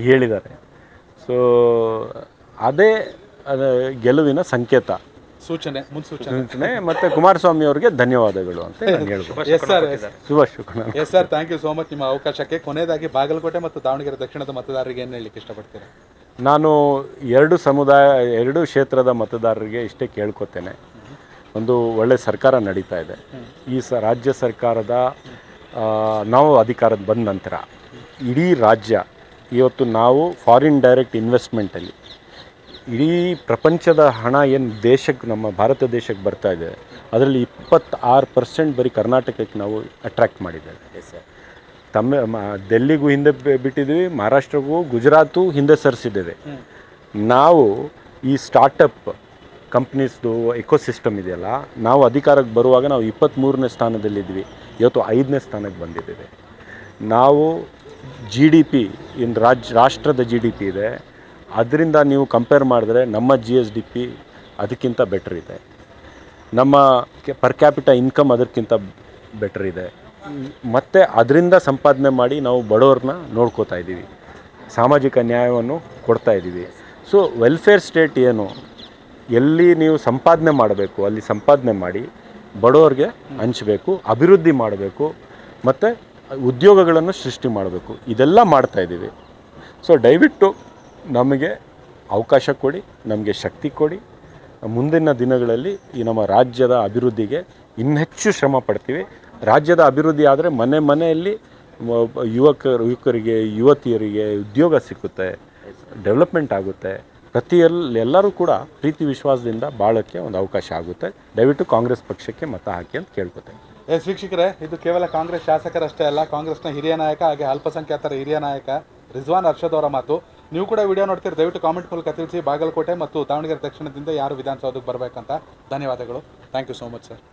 ಹೇಳಿದ್ದಾರೆ. ಸೊ ಅದೇ ಗೆಲುವಿನ ಸಂಕೇತ, ಮುನ್ಸೂಚನೆ. ಮತ್ತು ಕುಮಾರಸ್ವಾಮಿ ಅವರಿಗೆ ಧನ್ಯವಾದಗಳು ಅಂತ ನಾನು ಹೇಳ್ಬೋದು. Yes sir, thank you so much ನಿಮ್ಮ ಅವಕಾಶಕ್ಕೆ. ಕೊನೆಯದಾಗಿ ಬಾಗಲಕೋಟೆ ಮತ್ತು ದಾವಣಗೆರೆ ದಕ್ಷಿಣದ ಮತದಾರರಿಗೆ ಏನು ಹೇಳಲಿಕ್ಕೆ ಇಷ್ಟಪಡ್ತೀರಾ? ನಾನು ಎರಡು ಕ್ಷೇತ್ರದ ಮತದಾರರಿಗೆ ಇಷ್ಟೇ ಕೇಳ್ಕೊತೇನೆ. ಒಂದು ಒಳ್ಳೆ ಸರ್ಕಾರ ನಡೀತಾ ಇದೆ. ಈ ರಾಜ್ಯ ಸರ್ಕಾರದ ನಾವು ಅಧಿಕಾರದ ಬಂದ ನಂತರ ಇಡೀ ರಾಜ್ಯ ಇವತ್ತು ನಾವು ಫಾರಿನ್ ಡೈರೆಕ್ಟ್ ಇನ್ವೆಸ್ಟ್ಮೆಂಟಲ್ಲಿ ಇಡೀ ಪ್ರಪಂಚದ ಹಣ ಏನು ದೇಶಕ್ಕೆ, ನಮ್ಮ ಭಾರತ ದೇಶಕ್ಕೆ ಬರ್ತಾ ಇದೆ, ಅದರಲ್ಲಿ 26% ಬರೀ ಕರ್ನಾಟಕಕ್ಕೆ ನಾವು ಅಟ್ರ್ಯಾಕ್ಟ್ ಮಾಡಿದ್ದೇವೆ. ಡೆಲ್ಲಿಗೂ ಹಿಂದೆ ಬಿಟ್ಟಿದ್ದೀವಿ, ಮಹಾರಾಷ್ಟ್ರಗೂ, ಗುಜರಾತು ಹಿಂದೆ ಸರಿಸಿದ್ದೇವೆ. ನಾವು ಈ ಸ್ಟಾರ್ಟಪ್ ಕಂಪ್ನೀಸ್ದು ಎಕೋಸಿಸ್ಟಮ್ ಇದೆಯಲ್ಲ, ನಾವು ಅಧಿಕಾರಕ್ಕೆ ಬರುವಾಗ ನಾವು 23ನೇ ಸ್ಥಾನದಲ್ಲಿದ್ವಿ, ಇವತ್ತು 5ನೇ ಸ್ಥಾನಕ್ಕೆ ಬಂದಿದ್ದೇವೆ. ನಾವು GDP ರಾಷ್ಟ್ರದ GDP ಇದೆ, ಅದರಿಂದ ನೀವು ಕಂಪೇರ್ ಮಾಡಿದ್ರೆ ನಮ್ಮ GSDP ಅದಕ್ಕಿಂತ ಬೆಟರ್ ಇದೆ. ನಮ್ಮ ಪರ್ ಕ್ಯಾಪಿಟ ಇನ್ಕಮ್ ಅದಕ್ಕಿಂತ ಬೆಟರ್ ಇದೆ. ಮತ್ತು ಅದರಿಂದ ಸಂಪಾದನೆ ಮಾಡಿ ನಾವು ಬಡವ್ರನ್ನ ನೋಡ್ಕೋತಾ ಇದ್ದೀವಿ, ಸಾಮಾಜಿಕ ನ್ಯಾಯವನ್ನು ಕೊಡ್ತಾ ಇದ್ದೀವಿ. ಸೊ ವೆಲ್ಫೇರ್ ಸ್ಟೇಟ್ ಏನು, ಎಲ್ಲಿ ನೀವು ಸಂಪಾದನೆ ಮಾಡಬೇಕು ಅಲ್ಲಿ ಸಂಪಾದನೆ ಮಾಡಿ ಬಡವ್ರಿಗೆ ಹಂಚಬೇಕು, ಅಭಿವೃದ್ಧಿ ಮಾಡಬೇಕು ಮತ್ತು ಉದ್ಯೋಗಗಳನ್ನು ಸೃಷ್ಟಿ ಮಾಡಬೇಕು, ಇದೆಲ್ಲ ಮಾಡ್ತಾ ಇದ್ದೀವಿ. ಸೊ ದಯವಿಟ್ಟು ನಮಗೆ ಅವಕಾಶ ಕೊಡಿ, ನಮಗೆ ಶಕ್ತಿ ಕೊಡಿ. ಮುಂದಿನ ದಿನಗಳಲ್ಲಿ ಈ ನಮ್ಮ ರಾಜ್ಯದ ಅಭಿವೃದ್ಧಿಗೆ ಇನ್ನೆಚ್ಚು ಶ್ರಮ ಪಡ್ತೀವಿ. ರಾಜ್ಯದ ಅಭಿವೃದ್ಧಿ ಆದರೆ ಮನೆ ಮನೆಯಲ್ಲಿ ಯುವಕರಿಗೆ ಯುವತಿಯರಿಗೆ ಉದ್ಯೋಗ ಸಿಕ್ಕುತ್ತೆ, ಡೆವಲಪ್ಮೆಂಟ್ ಆಗುತ್ತೆ, ಎಲ್ಲರೂ ಕೂಡ ಪ್ರೀತಿ ವಿಶ್ವಾಸದಿಂದ ಬಾಳೋಕ್ಕೆ ಒಂದು ಅವಕಾಶ ಆಗುತ್ತೆ. ದಯವಿಟ್ಟು ಕಾಂಗ್ರೆಸ್ ಪಕ್ಷಕ್ಕೆ ಮತ ಹಾಕಿ ಅಂತ ಕೇಳ್ಕೊತೇನೆ. ಎಸ್ ವೀಕ್ಷಕರೇ, ಇದು ಕೇವಲ ಕಾಂಗ್ರೆಸ್ ಶಾಸಕರಷ್ಟೇ ಅಲ್ಲ, ಕಾಂಗ್ರೆಸ್ನ ಹಿರಿಯ ನಾಯಕ ಹಾಗೆ ಅಲ್ಪಸಂಖ್ಯಾತರ ಹಿರಿಯ ನಾಯಕ ರಿಜ್ವಾನ್ ಅರ್ಷದ್ ಅವರ ಮಾತು. ನೀವು ಕೂಡ ವಿಡಿಯೋ ನೋಡ್ತೀರಿ, ದಯವಿಟ್ಟು ಕಾಮೆಂಟ್ ಮೂಲಕ ತಿಳಿಸಿ ಬಾಗಲಕೋಟೆ ಮತ್ತು ದಾವಣಗೆರೆ ದಕ್ಷಿಣದಿಂದ ಯಾರು ವಿಧಾನಸೌಧಕ್ಕೆ ಬರಬೇಕಂತ. ಧನ್ಯವಾದಗಳು. Thank you so much sir.